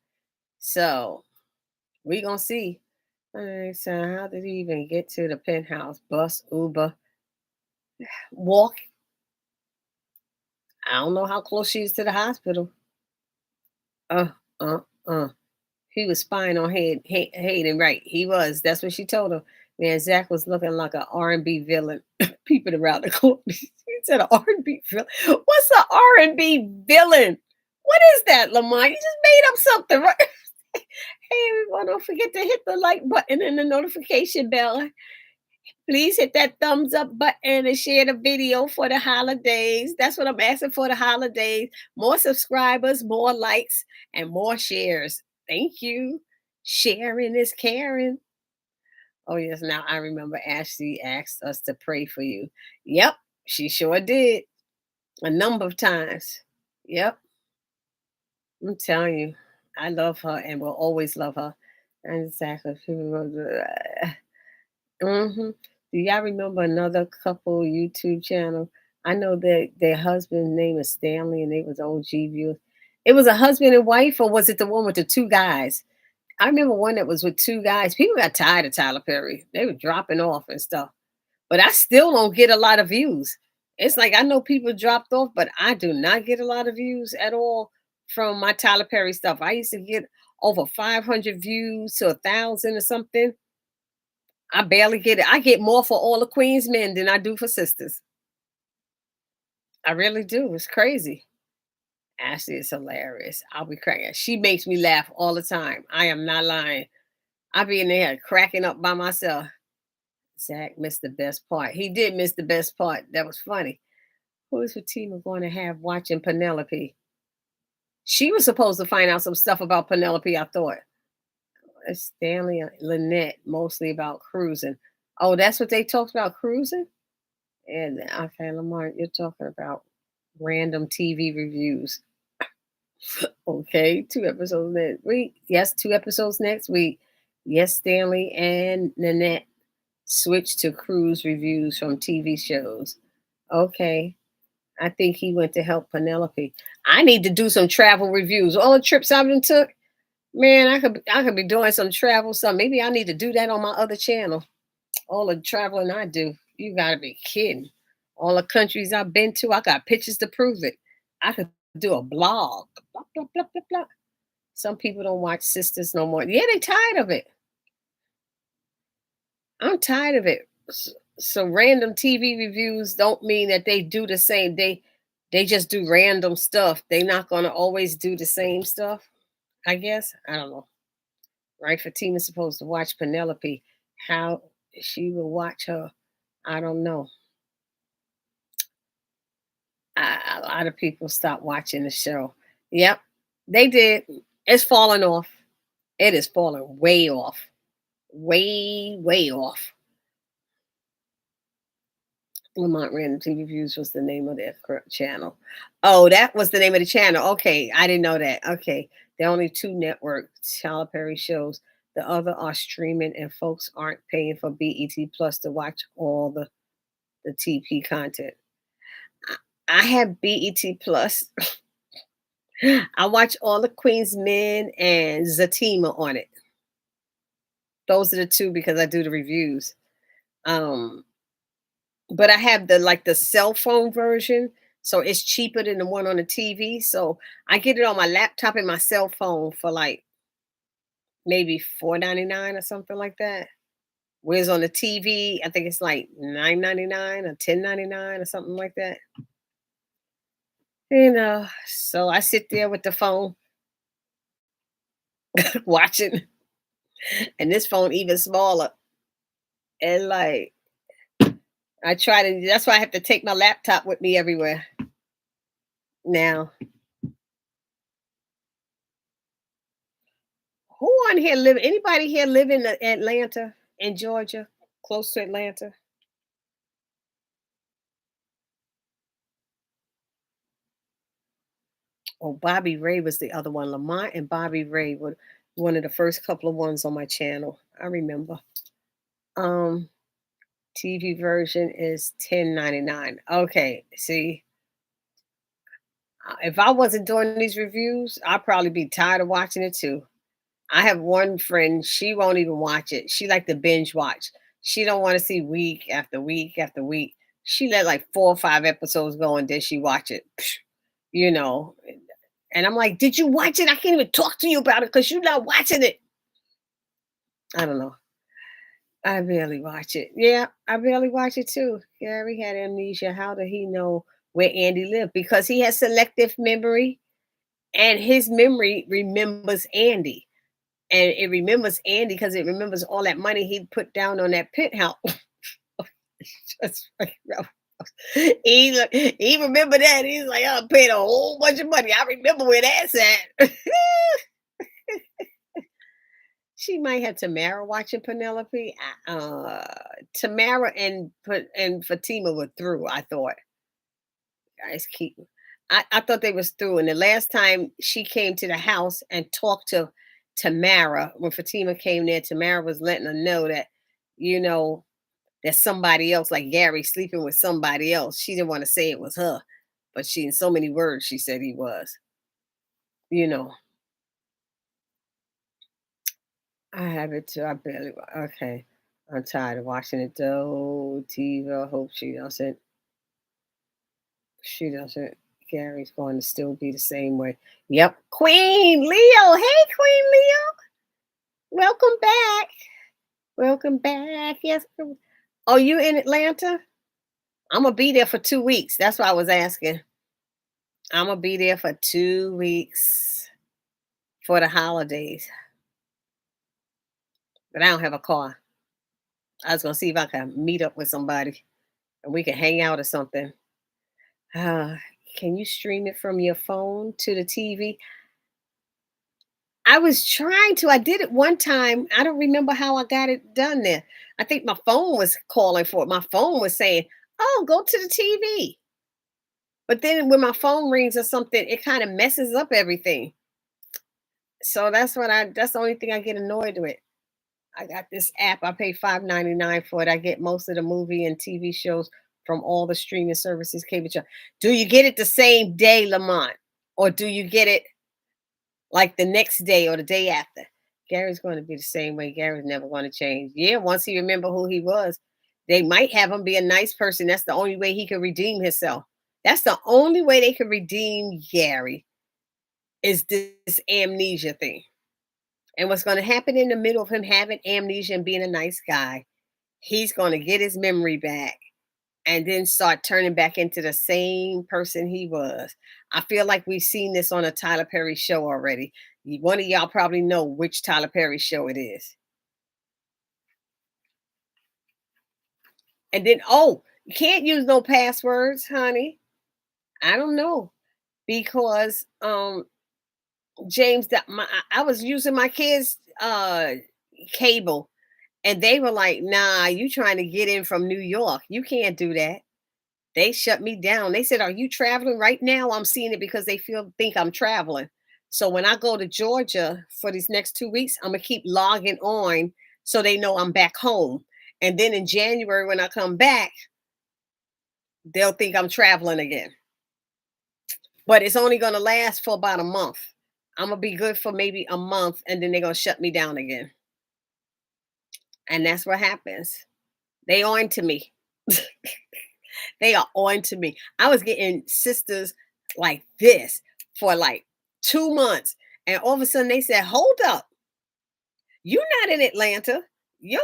So we gonna see. All right, so how did he even get to the penthouse? Bus, Uber. Walk. I don't know how close she is to the hospital. Uh, uh, uh. He was spying on Hayden, right? He was. That's what she told him. Man, Zach was looking like an R&B villain, peeping around the corner. He said an R&B villain. What's an R&B villain? What is that, Lamont? You just made up something, right? Hey, everyone, don't forget to hit the like button and the notification bell. Please hit that thumbs up button and share the video for the holidays. That's what I'm asking for the holidays. More subscribers, more likes, and more shares. Thank you. Sharing is caring. Oh, yes. Now I remember Ashley asked us to pray for you. Yep, she sure did. A number of times. Yep. I'm telling you, I love her and will always love her. Exactly. Hmm. Do y'all remember another couple YouTube channel? I know that their husband's name is Stanley and they was OG viewers. It was a husband and wife, or was it the one with the two guys? I remember one that was with two guys. People got tired of Tyler Perry. They were dropping off and stuff. But I still don't get a lot of views. It's like I know people dropped off, but I do not get a lot of views at all from my Tyler Perry stuff. I used to get over 500 views to 1,000 or something. I barely get it. I get more for all the Queen's men than I do for Sistas. I really do. It's crazy. Ashley is hilarious. I'll be cracking. She makes me laugh all the time. I am not lying. I be in there cracking up by myself. Zach missed the best part. He did miss the best part. That was funny. Who is Fatima going to have watching Penelope? She was supposed to find out some stuff about Penelope, I thought. Stanley and Lynette, mostly about cruising. Oh, that's what they talked about, cruising? And okay, Lamar, you're talking about random TV reviews. Okay, 2 episodes next week. Yes, 2 episodes next week. Yes, Stanley and Nanette switched to cruise reviews from TV shows. Okay. I think he went to help Penelope. I need to do some travel reviews. All the trips I've been took, man, I could be doing some travel. Some maybe I need to do that on my other channel. All the traveling I do. You gotta be kidding. All the countries I've been to, I got pictures to prove it. I could do a blog. Blah, blah, blah, blah, blah. Some people don't watch Sisters no more. Yeah, they tired of it. I'm tired of it. So random TV reviews don't mean that they do the same. They just do random stuff. They're not gonna always do the same stuff. I guess I don't know. Right? Fatina's supposed to watch Penelope. How she will watch her, I don't know. A lot of people stopped watching the show. Yep, they did. It's falling off. It is falling way off. Way, way off. Lamont Random TV Views was the name of their channel. Oh, that was the name of the channel. Okay, I didn't know that. Okay, there are only two network Tyler Perry shows. The other are streaming, and folks aren't paying for BET Plus to watch all the TP content. I have BET Plus. I watch all the Queen's Men and Zatima on it. Those are the two because I do the reviews. Um, but I have the cell phone version, so it's cheaper than the one on the TV. So I get it on my laptop and my cell phone for like maybe $4.99 or something like that. Whereas on the TV, I think it's like $9.99 or $10.99 or something like that. So I sit there with the phone watching, and this phone even smaller. And like I try to that's why I have to take my laptop with me everywhere. Now, who on here live anybody here live in Atlanta, in Georgia, close to Atlanta? Oh, Bobby Ray was the other one. Lamont and Bobby Ray were one of the first couple of ones on my channel. I remember. Um, TV version is $10.99. Okay, see, if I wasn't doing these reviews, I'd probably be tired of watching it too. I have one friend, she won't even watch it. She like to binge watch. She don't want to see week after week after week. She let like 4 or 5 episodes go and then she watch it, you know. And I'm like, did you watch it? I can't even talk to you about it because you're not watching it. I don't know. I barely watch it. Yeah, I barely watch it too. Gary had amnesia. How did he know where Andy lived? Because he has selective memory and his memory remembers Andy. And it remembers Andy because it remembers all that money he put down on that penthouse. Just like, no. He remembered that. He's like, I paid a whole bunch of money. I remember where that's at. She might have Tamara watching Penelope. Tamara and Fatima were through. I thought. Guys, keep. I thought they was through. And the last time she came to the house and talked to Tamara, when Fatima came there, Tamara was letting her know that, you know, there's somebody else, like Gary sleeping with somebody else. She didn't want to say it was her, but she, in so many words, she said he was. You know, I have it too. I barely. Okay, I'm tired of watching it though. Tiva, hope she doesn't. She doesn't. Gary's going to still be the same way. Yep. Queen Leo. Hey, Queen Leo. Welcome back. Welcome back. Yes. Oh, you in Atlanta? I'm gonna be there for 2 weeks. That's why I was asking. I'm gonna be there for 2 weeks for the holidays. But I don't have a car. I was gonna see if I can meet up with somebody and we can hang out or something. Uh, can you stream it from your phone to the TV? I was trying to. I did it one time. I don't remember how I got it done there. I think my phone was calling for it. My phone was saying, "Oh, go to the TV." But then when my phone rings or something, it kind of messes up everything. So that's the only thing I get annoyed with. I got this app. I pay $5.99 for it. I get most of the movie and TV shows from all the streaming services, cable channel. Do you get it the same day, Lamont? Or do you get it like the next day or the day after? Gary's going to be the same way. Gary's never going to change. Yeah, once he remember who he was, they might have him be a nice person. That's the only way he can redeem himself. That's the only way they can redeem Gary is this amnesia thing. And what's going to happen in the middle of him having amnesia and being a nice guy, he's going to get his memory back and then start turning back into the same person he was. I feel like we've seen this on a Tyler Perry show already. One of y'all probably know which Tyler Perry show it is. And then, oh, you can't use no passwords, honey. I don't know because James, I was using my kids' cable, and they were like, "Nah, you trying to get in from New York? You can't do that." They shut me down. They said, "Are you traveling right now?" I'm seeing it because they think I'm traveling. So when I go to Georgia for these next 2 weeks, I'm gonna keep logging on so they know I'm back home. And then in January, when I come back, they'll think I'm traveling again. But it's only gonna last for about a month. I'm gonna be good for maybe a month, and then they're gonna shut me down again. And that's what happens. They on to me. They are on to me. I was getting sisters like this for like 2 months. And all of a sudden they said, hold up, you're not in Atlanta. You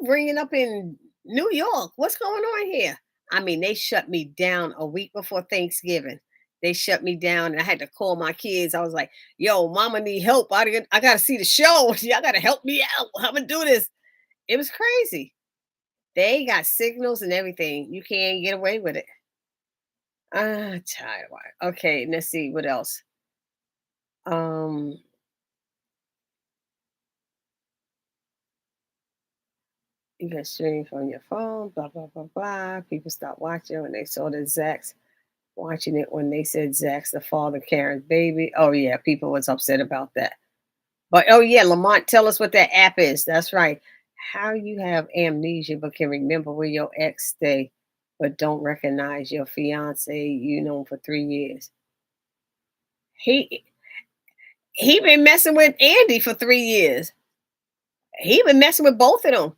ringing up in New York. What's going on here? I mean, they shut me down a week before Thanksgiving. They shut me down and I had to call my kids. I was like, yo, mama need help. I gotta see the show. Y'all gotta help me out. I'm gonna do this. It was crazy. They got signals and everything. You can't get away with it. Tired. Okay, let's see what else. Um, you can stream from your phone. Blah blah blah blah. People stopped watching when they saw the Zach's watching it when they said Zach's the father Karen's baby. Oh yeah, people was upset about that. But oh yeah, Lamont, tell us what that app is. That's right. How you have amnesia but can remember where your ex stay, but don't recognize your fiance you know for 3 years. He he been messing with Andy for 3 years. He been messing with both of them.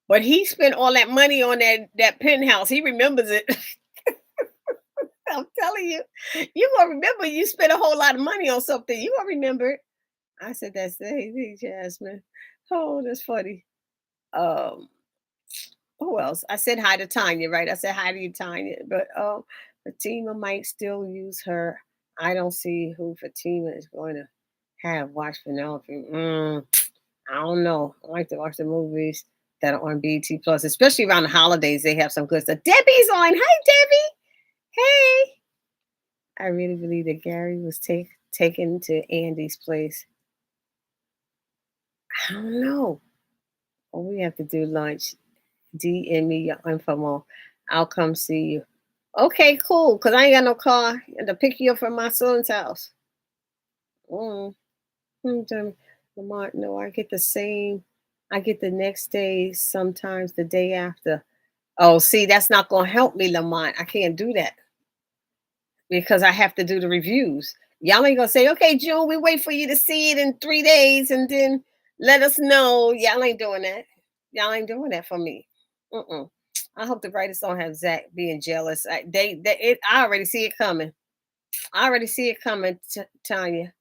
But he spent all that money on that penthouse. He remembers it. I'm telling you, you gonna remember you spent a whole lot of money on something. You gonna remember it. I said that's the Jasmine. Oh, that's funny. Um, who else? I said hi to Tanya, right? I said hi to you, Tanya. But Fatima might still use her. I don't see who Fatima is going to have watch Penelope. I don't know. I like to watch the movies that are on BT Plus, especially around the holidays. They have some good stuff. Debbie's on. Hi, Debbie. Hey. I really believe that Gary was taken to Andy's place. I don't know. Oh, we have to do lunch. DM me your info more. I'll come see you. Okay, cool. Cause I ain't got no car to pick you up from my son's house. Mm. Lamont, no, I get the same. I get the next day, sometimes the day after. Oh, see, that's not gonna help me, Lamont. I can't do that because I have to do the reviews. Y'all ain't gonna say, okay, June, we wait for you to see it in 3 days and then let us know. Y'all ain't doing that. Y'all ain't doing that for me. Mm-mm. I hope the writers don't have Zach being jealous. I already see it coming. I already see it coming, Tanya.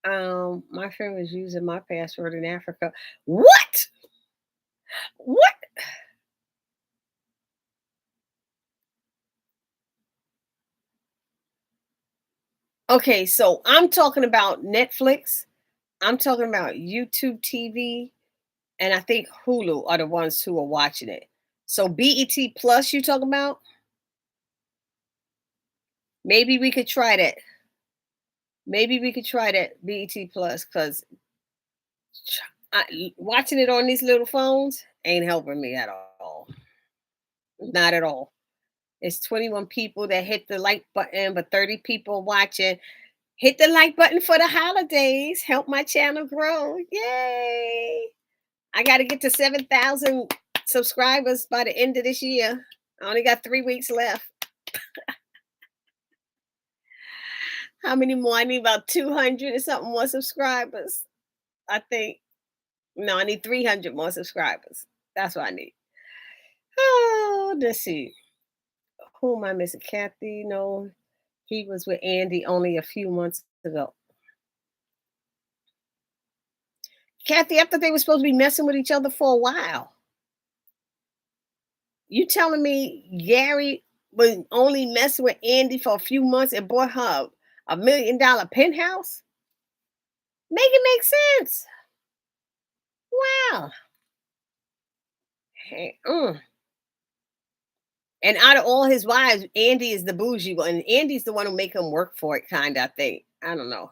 My friend was using my password in Africa. What? What? Okay, so I'm talking about Netflix. I'm talking about YouTube TV, and I think Hulu are the ones who are watching it. So BET Plus, you talking about? Maybe we could try that. Maybe we could try that BET Plus because watching it on these little phones ain't helping me at all. Not at all. It's 21 people that hit the like button, but 30 people watching. Hit the like button for the holidays. Help my channel grow. Yay! I got to get to 7,000 subscribers by the end of this year. I only got 3 weeks left. How many more? I need about 200 or something more subscribers. I think. No, I need 300 more subscribers. That's what I need. Oh, let's see. Who am I missing? Kathy? No, he was with Andy only a few months ago. Kathy, I thought they were supposed to be messing with each other for a while. You telling me Gary was only messing with Andy for a few months and bought her $1 million penthouse? Make it make sense. Wow. Hey, And out of all his wives, Andy is the bougie one. And Andy's the one who make him work for it, kind of, I think. I don't know.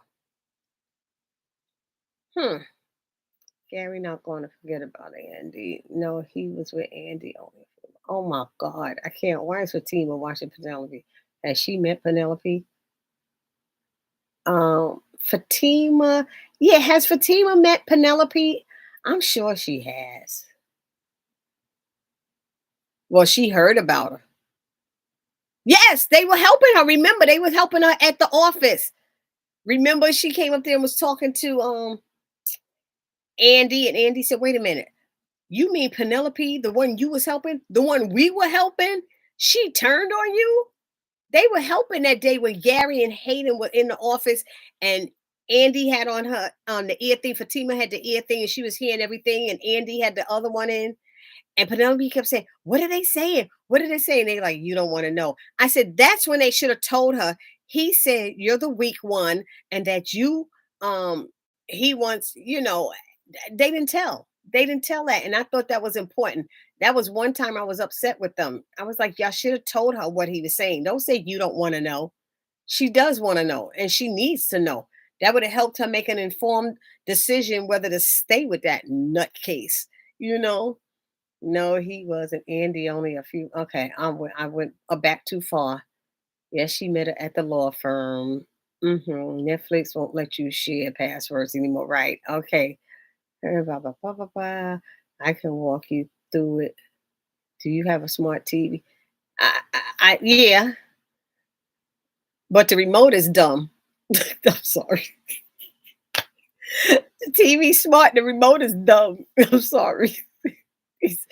Gary not going to forget about Andy. No, he was with Andy only. Oh my God. I can't. Why is Fatima watching Penelope? Has she met Penelope? Fatima. Yeah, has Fatima met Penelope? I'm sure she has. Well, she heard about her. Yes, they were helping her. Remember, they was helping her at the office. Remember, she came up there and was talking to Andy, and Andy said, "Wait a minute, you mean Penelope, the one you was helping, the one we were helping? She turned on you." They were helping that day when Gary and Hayden were in the office, and Andy had on the ear thing. Fatima had the ear thing, and she was hearing everything, and Andy had the other one in. And Penelope kept saying, "What are they saying? What are they saying?" They like, "You don't want to know." I said, "That's when they should have told her." He said, "You're the weak one, and that you, he wants, they didn't tell. They didn't tell that, and I thought that was important. That was one time I was upset with them. I was like, y'all should have told her what he was saying. Don't say you don't want to know. She does want to know, and she needs to know. That would have helped her make an informed decision whether to stay with that nutcase, you know." No, he wasn't. Andy only a few. Okay, I went back too far. Yes, she met her at the law firm. Netflix won't let you share passwords anymore, right? Okay. Blah, blah, blah, blah, blah. I can walk you through it. Do you have a smart TV? Yeah, but the remote is dumb. I'm sorry. The TV smart, the remote is dumb. I'm sorry. These,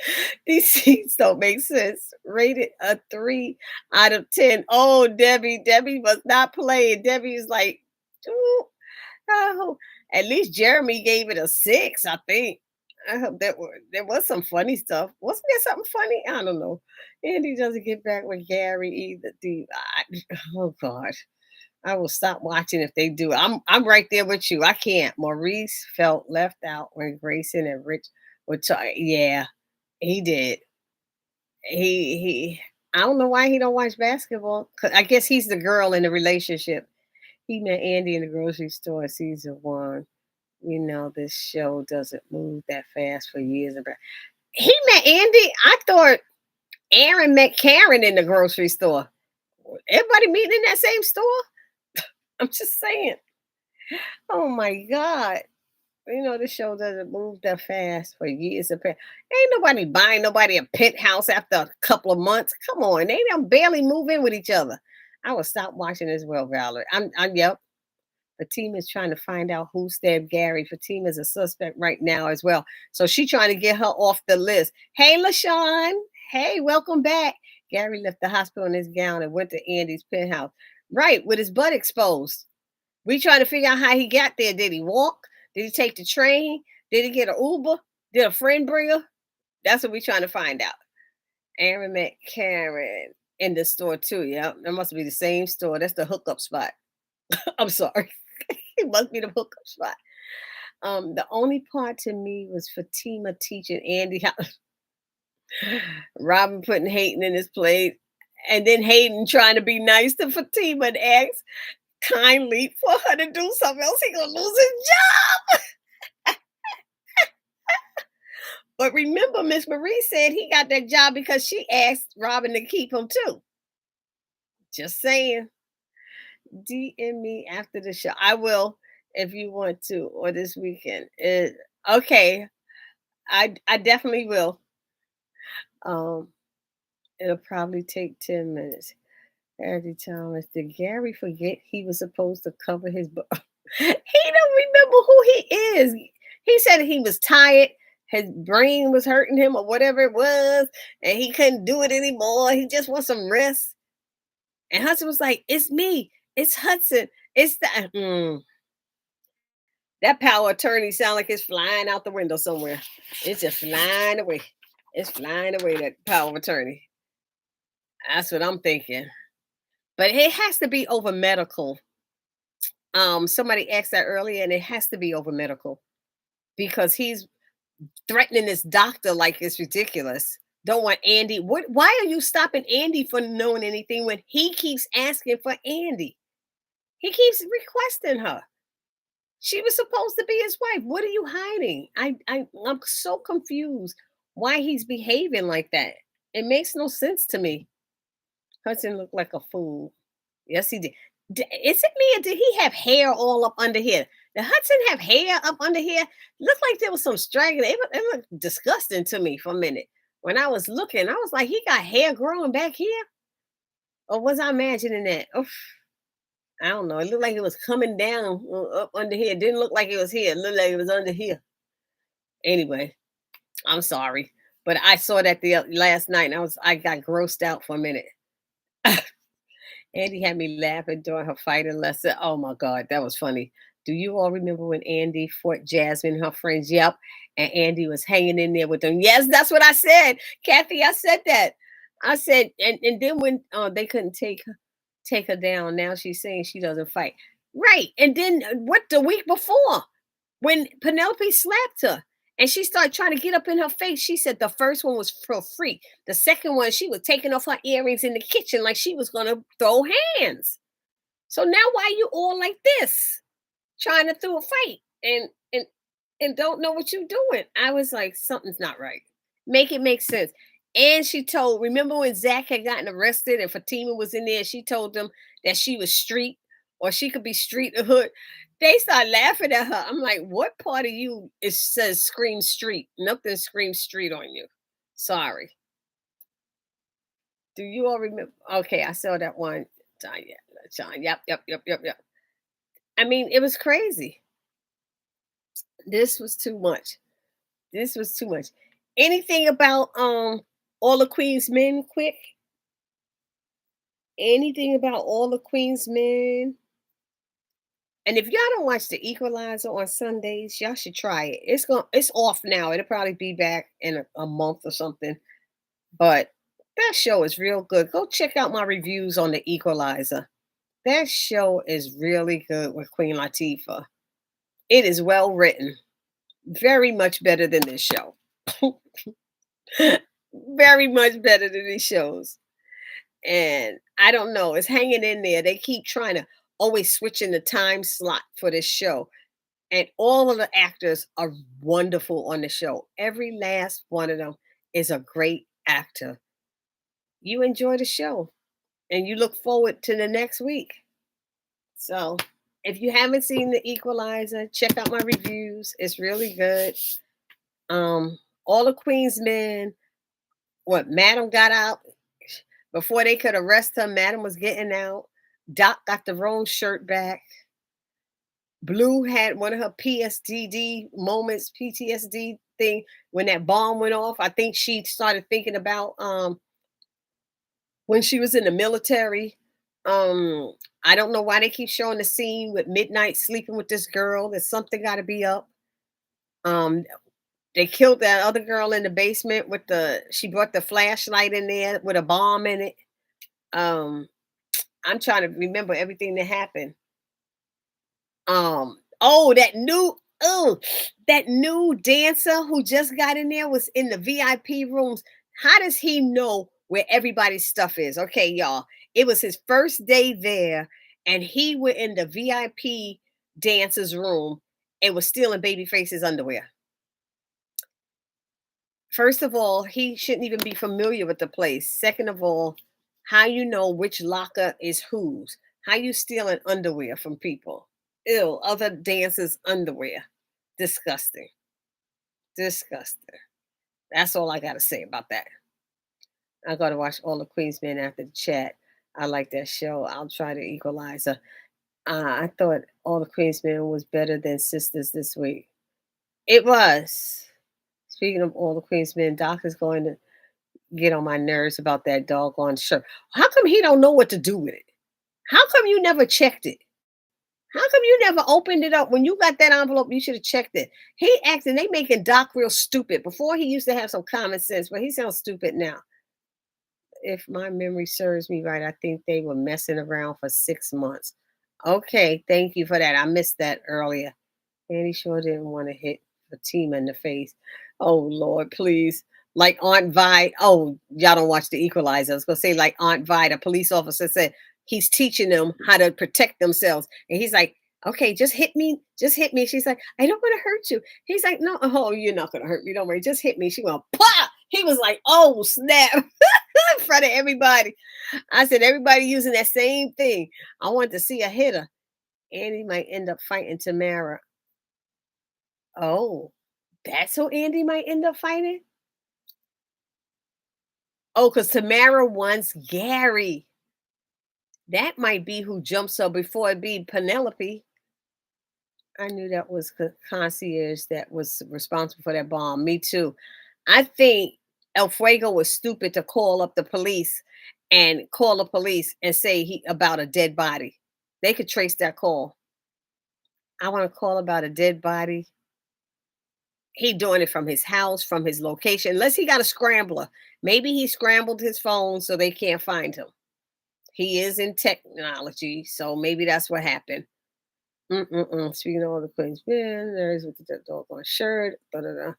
these seats don't make sense. Rated a 3 out of 10. Oh, Debbie was not playing. Debbie is like, "Ooh, oh." At least Jeremy gave it a 6, I think. I hope there was some funny stuff. Wasn't there something funny? I don't know. Andy doesn't get back with Gary either. Oh God. I will stop watching if they do. I'm right there with you. I can't. Maurice felt left out when Grayson and Rich were talking. Yeah, he did. He. I don't know why he don't watch basketball. 'Cause I guess he's the girl in the relationship. He met Andy in the grocery store season 1. You know this show doesn't move that fast for years. About he met Andy. I thought Aaron met Karen in the grocery store. Everybody meeting in that same store. I'm just saying. Oh my God. You know, this show doesn't move that fast for years. Ain't nobody buying nobody a penthouse after a couple of months. Come on, they don't barely move in with each other. I will stop watching as well, Valerie. Yep. Fatima is trying to find out who stabbed Gary. Fatima is a suspect right now as well. So she trying to get her off the list. Hey, LaShawn. Hey, welcome back. Gary left the hospital in his gown and went to Andy's penthouse. Right, with his butt exposed. We trying to figure out how he got there. Did he walk? Did he take the train? Did he get an Uber? Did a friend bring her? That's what we trying to find out. Aaron met Karen in the store too. Yeah, that must be the same store. That's the hookup spot. I'm sorry. It must be the hookup spot. The only part to me was Fatima teaching Andy how Robin putting Hayden in his plate, and then Hayden trying to be nice to Fatima and ask kindly for her to do something else. He gonna lose his job. But remember, Miss Marie said he got that job because she asked Robin to keep him too. Just saying. DM me after the show. I will if you want to, or this weekend. Okay. I definitely will. Um, it'll probably take 10 minutes. Every Thomas, did Gary forget he was supposed to cover his butt? He don't remember who he is. He said he was tired, his brain was hurting him, or whatever it was, and he couldn't do it anymore. He just wants some rest. And Hudson was like, "It's me. It's Hudson. It's that power attorney sound like it's flying out the window somewhere. It's just flying away. It's flying away, that power of attorney. That's what I'm thinking. But it has to be over medical. Somebody asked that earlier, and it has to be over medical because he's threatening this doctor like it's ridiculous. Don't want Andy. Why are you stopping Andy from knowing anything when he keeps asking for Andy? He keeps requesting her. She was supposed to be his wife. What are you hiding? I'm so confused why he's behaving like that. It makes no sense to me. Hudson looked like a fool. Yes, he did. Is it me or did he have hair all up under here? Did Hudson have hair up under here? Looked like there was some straggling. It looked disgusting to me for a minute. When I was looking, I was like, he got hair growing back here? Or was I imagining that? Oof, I don't know. It looked like it was coming down up under here. It didn't look like it was here. It looked like it was under here. Anyway, I'm sorry. But I saw that the last night and I got grossed out for a minute. Andy had me laughing during her fighting lesson. Oh my God, that was funny. Do you all remember when Andy fought Jasmine and her friends? Yep. And Andy was hanging in there with them. Yes, that's what I said. Kathy, I said that. I said, and then when they couldn't take her down, now she's saying she doesn't fight. Right. And then what the week before when Penelope slapped her and she started trying to get up in her face, she said the first one was for free. The second one, she was taking off her earrings in the kitchen like she was going to throw hands. So now why you all like this? Trying to throw a fight and don't know what you're doing. I was like, something's not right. Make it make sense. And she told, remember when Zach had gotten arrested and Fatima was in there, she told them that she was street or she could be street or hood. They started laughing at her. I'm like, what part of you it says scream street? Nothing screams street on you. Sorry. Do you all remember? Okay, I saw that one. John. Yep. I mean, it was crazy. This was too much. This was too much. Anything about All the Queen's Men quick? Anything about All the Queen's Men? And if y'all don't watch The Equalizer on Sundays, y'all should try it. It's off now. It'll probably be back in a month or something. But that show is real good. Go check out my reviews on The Equalizer. That show is really good with Queen Latifah. It is well written. Very much better than this show. Very much better than these shows. And I don't know, it's hanging in there. They keep trying to always switch in the time slot for this show. And all of the actors are wonderful on the show. Every last one of them is a great actor. You enjoy the show and you look forward to the next week. So if you haven't seen The Equalizer, check out my reviews. It's really good. All the Queen's Men, what Madam got out before they could arrest her. Madam was getting out. Doc got the wrong shirt back. Blue had one of her PTSD thing when that bomb went off. I think she started thinking about when she was in the military. I don't know why they keep showing the scene with Midnight sleeping with this girl. There's something got to be up. Um, they killed that other girl in the basement with she brought the flashlight in there with a bomb in it. I'm trying to remember everything that happened. Oh, that new dancer who just got in there was in the VIP rooms. How does he know where everybody's stuff is? Okay, y'all. It was his first day there, and he went in the VIP dancer's room and was stealing Babyface's underwear. First of all, he shouldn't even be familiar with the place. Second of all, how you know which locker is whose? How you stealing underwear from people? Ew, other dancers' underwear. Disgusting. Disgusting. That's all I got to say about that. I got to watch All the Queen's Men after the chat. I like that show. I'll try to Equalizer. I thought All the Queen's Men was better than Sisters this week. It was. Speaking of All the Queen's Men, Doc is going to get on my nerves about that doggone shirt. How come he don't know what to do with it? How come you never checked it? How come you never opened it up? When you got that envelope, you should have checked it. He acting, they making Doc real stupid. Before he used to have some common sense, but he sounds stupid now. If my memory serves me right, I think they were messing around for 6 months. Okay, thank you for that. I missed that earlier. And he sure didn't want to hit Fatima in the face. Oh Lord, please. Like Aunt Vi. Oh, y'all don't watch The Equalizer. I was gonna say, like Aunt Vi, the police officer said he's teaching them how to protect themselves. And he's like, okay, just hit me. Just hit me. She's like, I don't want to hurt you. He's like, no, oh, you're not gonna hurt me. Don't worry. Just hit me. She went, pah! He was like, oh, snap. In front of everybody. I said, everybody using that same thing. I want to see a hitter. Andy might end up fighting Tamara. Oh, that's who Andy might end up fighting? Oh, because Tamara wants Gary. That might be who jumps up before it be Penelope. I knew that was concierge that was responsible for that bomb. Me too. I think El Fuego was stupid to call up the police and call the police and say he about a dead body. They could trace that call. I want to call about a dead body. He doing it from his house, from his location, unless he got a scrambler. Maybe he scrambled his phone so they can't find him. He is in technology, so maybe that's what happened. Speaking of all the Queen's Men, there's with the doggone shirt. Da-da-da.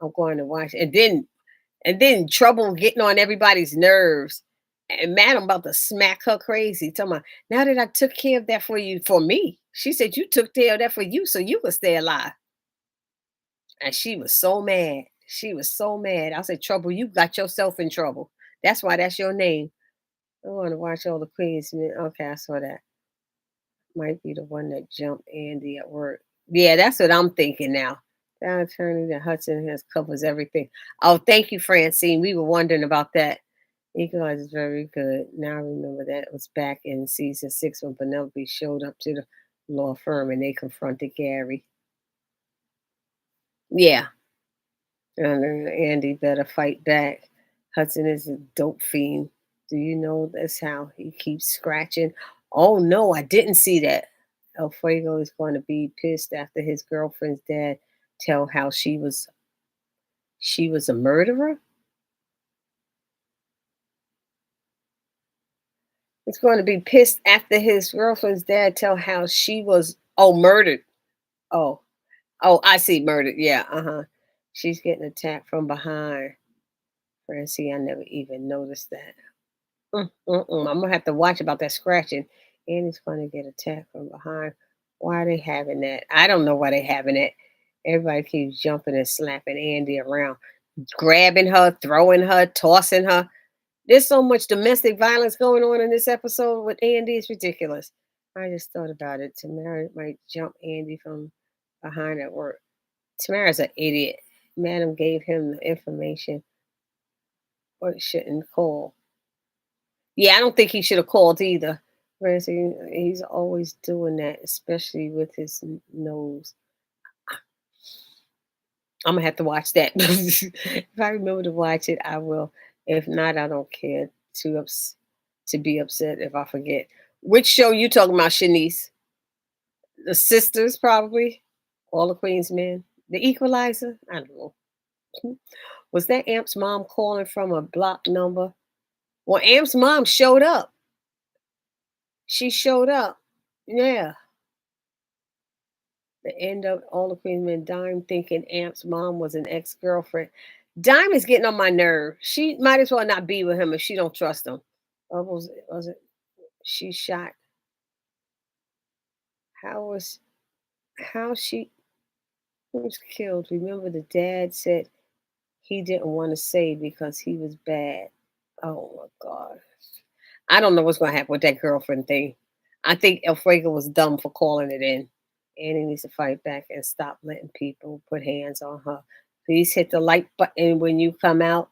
I'm going to watch, and then trouble getting on everybody's nerves. And Madam about to smack her crazy. Tell me, now that I took care of that for you, for me, she said you took care of that for you so you could stay alive. And she was so mad. She was so mad. I said, Trouble, you got yourself in trouble. That's why that's your name. I want to watch all the Queens. Okay, I saw that. Might be the one that jumped Andy at work. Yeah, that's what I'm thinking now. That attorney that Hudson has covers everything. Oh, thank you, Francine. We were wondering about that. Equalizer is very good. Now I remember that it was back in season 6 when Penelope showed up to the law firm and they confronted Gary. Yeah. And then Andy better fight back. Hudson is a dope fiend. Do you know that's how he keeps scratching? Oh no, I didn't see that. El Fuego is going to be pissed after his girlfriend's dad tell how she was a murderer. He's going to be pissed after his girlfriend's dad tell how she was murdered. Oh, oh, I see murdered. Yeah, She's getting attacked from behind. Francie, I never even noticed that. I'm gonna have to watch about that scratching. And he's gonna get attacked from behind. Why are they having that? I don't know why they having it. Everybody keeps jumping and slapping Andy around, grabbing her, throwing her, tossing her. There's so much domestic violence going on in this episode with Andy. It's ridiculous. I just thought about it. Tamara might jump Andy from behind at work. Tamara's an idiot. Madam gave him the information, but shouldn't call. Yeah, I don't think he should have called either. Whereas he's always doing that, especially with his nose. I'm gonna have to watch that. If I remember to watch it, I will. If not, I don't care to be upset if I forget. Which show you talking about, Shanice? The Sisters, probably. All the Queen's Men. The Equalizer. I don't know. Was that Amp's mom calling from a block number? Well, Amp's mom showed up. She showed up. Yeah. The end of All the Queen's Men. Dime thinking Amp's mom was an ex-girlfriend. Dime is getting on my nerve. She might as well not be with him if she don't trust him. Was it she shot? How was how she was killed? Remember the dad said he didn't want to say because he was bad. Oh my God. I don't know what's gonna happen with that girlfriend thing. I think El Fuego was dumb for calling it in. And he needs to fight back and stop letting people put hands on her. Please hit the like button when you come out.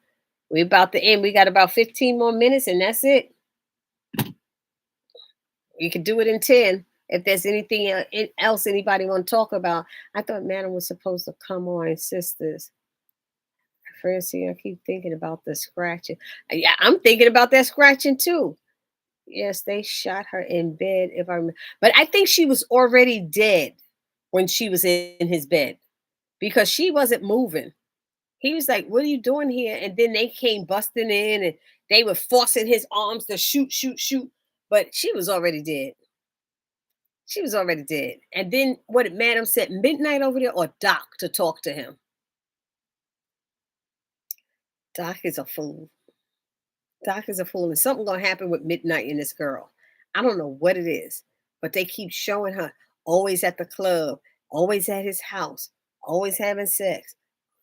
We're about to end. We got about 15 more minutes, and that's it. You can do it in 10. If there's anything else anybody want to talk about, I thought Madam was supposed to come on, Sisters. Francie, I keep thinking about the scratching. Yeah, I'm thinking about that scratching too. Yes, they shot her in bed. If I remember, but I think she was already dead when she was in his bed because she wasn't moving. He was like, "What are you doing here?" And then they came busting in and they were forcing his arms to shoot, shoot, shoot. But she was already dead. She was already dead. And then what did Madam said midnight over there or Doc to talk to him? Doc is a fool. Doc is a fool. And something gonna happen with Midnight and this girl. I don't know what it is, but they keep showing her always at the club, always at his house, always having sex.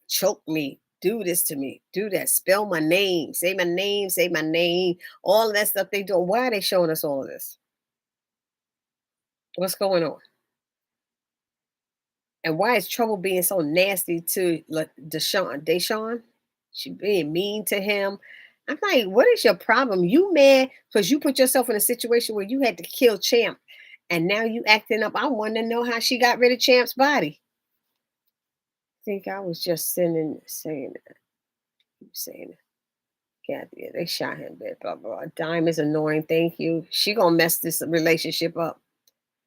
Choke me, do this to me, do that, spell my name, say my name, all of that stuff they do. Why are they showing us all of this? What's going on? And why is Trouble being so nasty to Deshaun? She being mean to him. I'm like, what is your problem? You mad because you put yourself in a situation where you had to kill Champ, and now you acting up. I want to know how she got rid of Champ's body. I think I was just saying that. Saying Kathy, they shot him, blah, blah, blah. Dime is annoying. Thank you. She gonna mess this relationship up.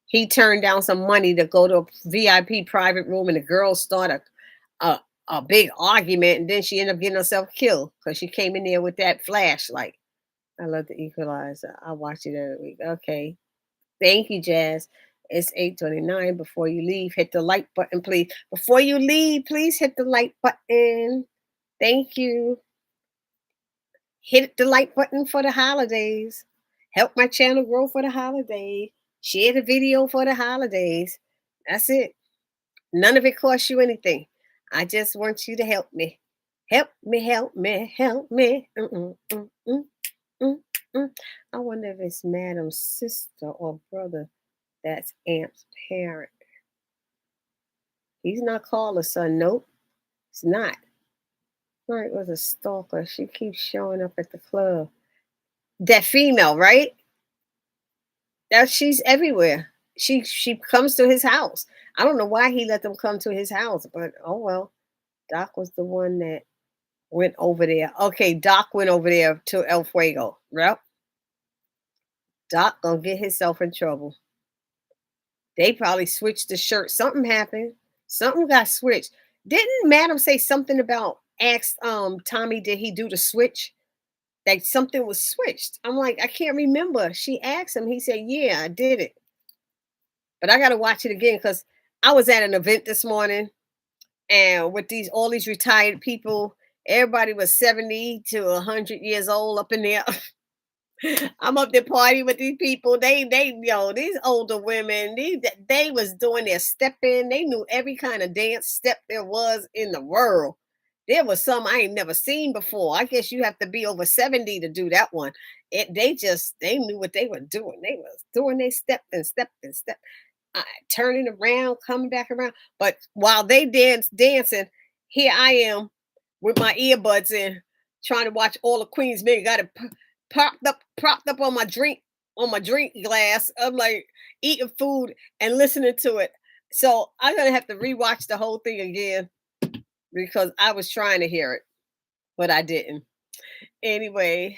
He turned down some money to go to a VIP private room, and the girls started a big argument, and then she ended up getting herself killed because she came in there with that flashlight. I love the Equalizer. I watch it every week. Okay, thank you, Jazz. It's 8:29. Before you leave, hit the like button, please. Before you leave, please hit the like button. Thank you. Hit the like button for the holidays. Help my channel grow for the holidays. Share the video for the holidays. That's it. None of it costs you anything. I just want you to help me. Help me, help me, help me. Mm. I wonder if it's Madam's sister or brother that's Amp's parent. He's not called a son. Nope, it's not. Right, was a stalker. She keeps showing up at the club. That female, right? That she's everywhere. She comes to his house. I don't know why he let them come to his house, but oh well. Doc was the one that went over there. Okay, Doc went over there to El Fuego. Yep. Doc gonna get himself in trouble. They probably switched the shirt. Something happened. Something got switched. Didn't Madam say something about asked Tommy, did he do the switch? That something was switched. I'm like, I can't remember. She asked him. He said, yeah, I did it. But I gotta watch it again because I was at an event this morning and with these all these retired people, everybody was 70 to 100 years old up in there. I'm up there party with these people. These older women, they was doing their stepping. They knew every kind of dance step there was in the world. There was some I ain't never seen before. I guess you have to be over 70 to do that one. They knew what they were doing. They was doing their step and step and step, turning around, coming back around. But while they dancing, here I am with my earbuds in, trying to watch all the Queen's Men. Got it propped up on my drink glass. I'm like eating food and listening to it. So I'm gonna have to rewatch the whole thing again because I was trying to hear it, but I didn't. Anyway,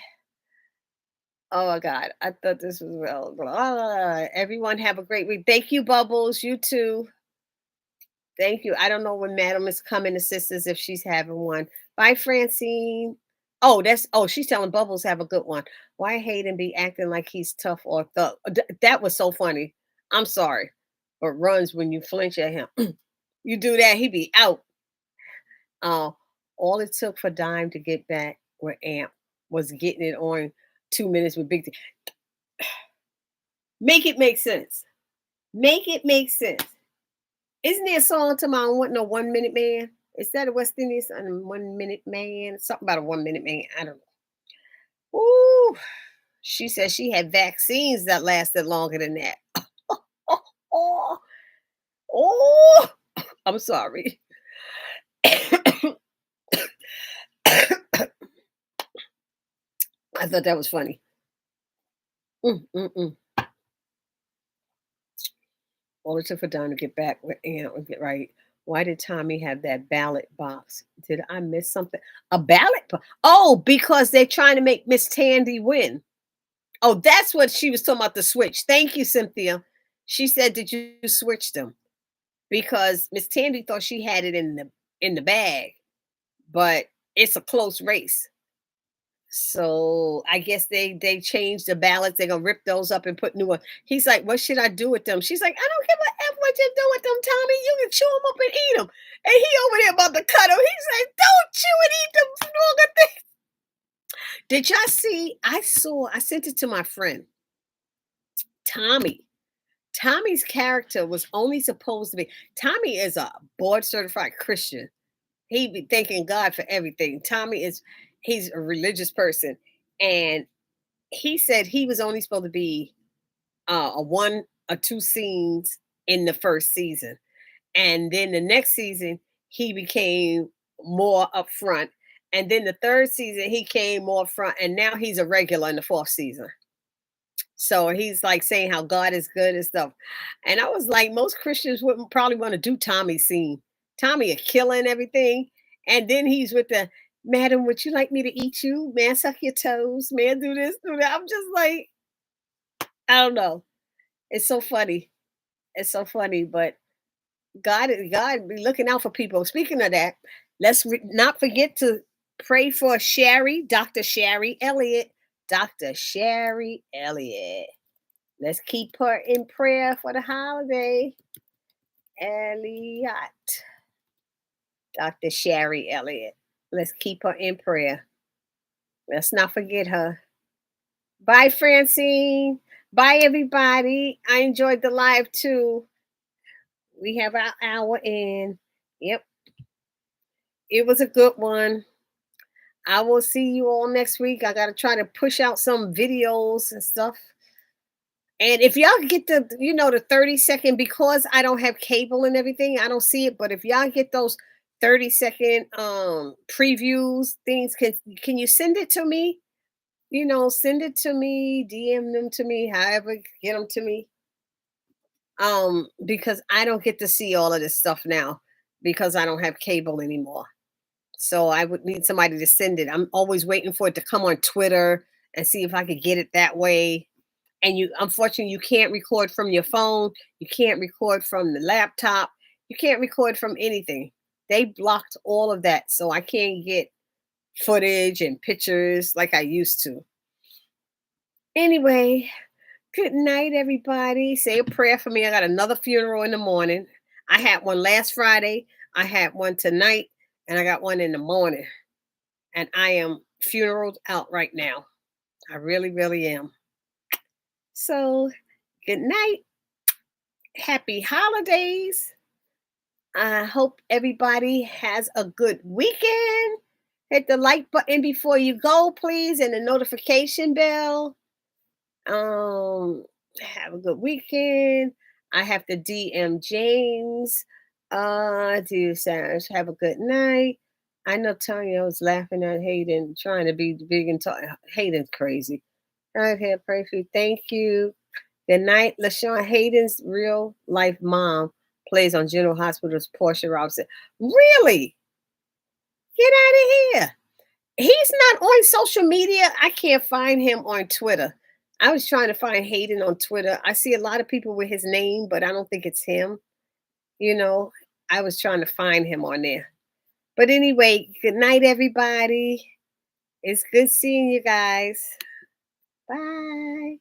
oh my God, I thought this was well. Everyone have a great week. Thank you, Bubbles. You too. Thank you. I don't know when Madam is coming to Sisters if she's having one. Bye, Francine. She's telling Bubbles have a good one. Why Hayden be acting like he's tough or thug? That was so funny. I'm sorry, but runs when you flinch at him. You do that, he be out. Uh, all it took for Dime to get back with Amp was getting it on 2 minutes with Big T. Make it make sense. Make it make sense. Isn't there a song to my want no 1 minute man? Is that a West Indian song? 1 minute man? Something about a 1 minute man. I don't know. Ooh. She said she had vaccines that lasted longer than that. Oh, oh, I'm sorry. I thought that was funny. Mm. All it took for Don to get back with Aunt and get right. Why did Tommy have that ballot box? Did I miss something? A ballot box? Oh, because they're trying to make Miss Tandy win. Oh, that's what she was talking about, the switch. Thank you, Cynthia. She said, did you switch them? Because Miss Tandy thought she had it in the bag, but it's a close race. So I guess they changed the ballots. They're gonna rip those up and put new ones. He's like, what should I do with them? She's like, I don't give a F what you do with them, Tommy. You can chew them up and eat them. And he over there about to cut them. He's like, don't chew and eat them stronger things. Did y'all see? I sent it to my friend. Tommy's character was only supposed to be. Tommy is a board certified Christian. He be thanking God for everything. He's a religious person. And he said he was only supposed to be a one or two scenes in the first season. And then the next season, he became more upfront. And then the third season, he came more front. And now he's a regular in the fourth season. So he's like saying how God is good and stuff. And I was like, most Christians wouldn't probably want to do Tommy's scene. Tommy a killer and everything. And then he's with the Madam, would you like me to eat you? Man, suck your toes. Man, do this, do that. I'm just like, I don't know. It's so funny. It's so funny, but God be looking out for people. Speaking of that, let's not forget to pray for Sherry, Dr. Sherry Elliott. Dr. Sherry Elliott. Let's keep her in prayer for the holiday. Elliott. Dr. Sherry Elliott. Let's keep her in prayer. Let's not forget her. Bye, Francine. Bye, everybody. I enjoyed the live too. We have our hour in. Yep. It was a good one. I will see you all next week. I got to try to push out some videos and stuff. And if y'all get the 30-second, because I don't have cable and everything, I don't see it. But if y'all get those 30-second previews, things, can you send it to me? Send it to me, DM them to me, however, get them to me. Because I don't get to see all of this stuff now because I don't have cable anymore. So I would need somebody to send it. I'm always waiting for it to come on Twitter and see if I could get it that way. And unfortunately, you can't record from your phone. You can't record from the laptop. You can't record from anything. They blocked all of that. So I can't get footage and pictures like I used to. Anyway, good night, everybody. Say a prayer for me. I got another funeral in the morning. I had one last Friday. I had one tonight, and I got one in the morning. And I am funeraled out right now. I really, really am. So, good night. Happy holidays. I hope everybody has a good weekend. Hit the like button before you go, please, and the notification bell. Have a good weekend. I have to DM James. Do Sarah have a good night. I know Tanya was laughing at Hayden, trying to be big and tall. Hayden's crazy. Okay, pray for you. Thank you. Good night. LaShawn Hayden's real life mom plays on General Hospital's Portia Robinson. Really? Get out of here. He's not on social media. I can't find him on Twitter. I was trying to find Hayden on Twitter. I see a lot of people with his name, but I don't think it's him. You know, I was trying to find him on there. But anyway, good night, everybody. It's good seeing you guys. Bye.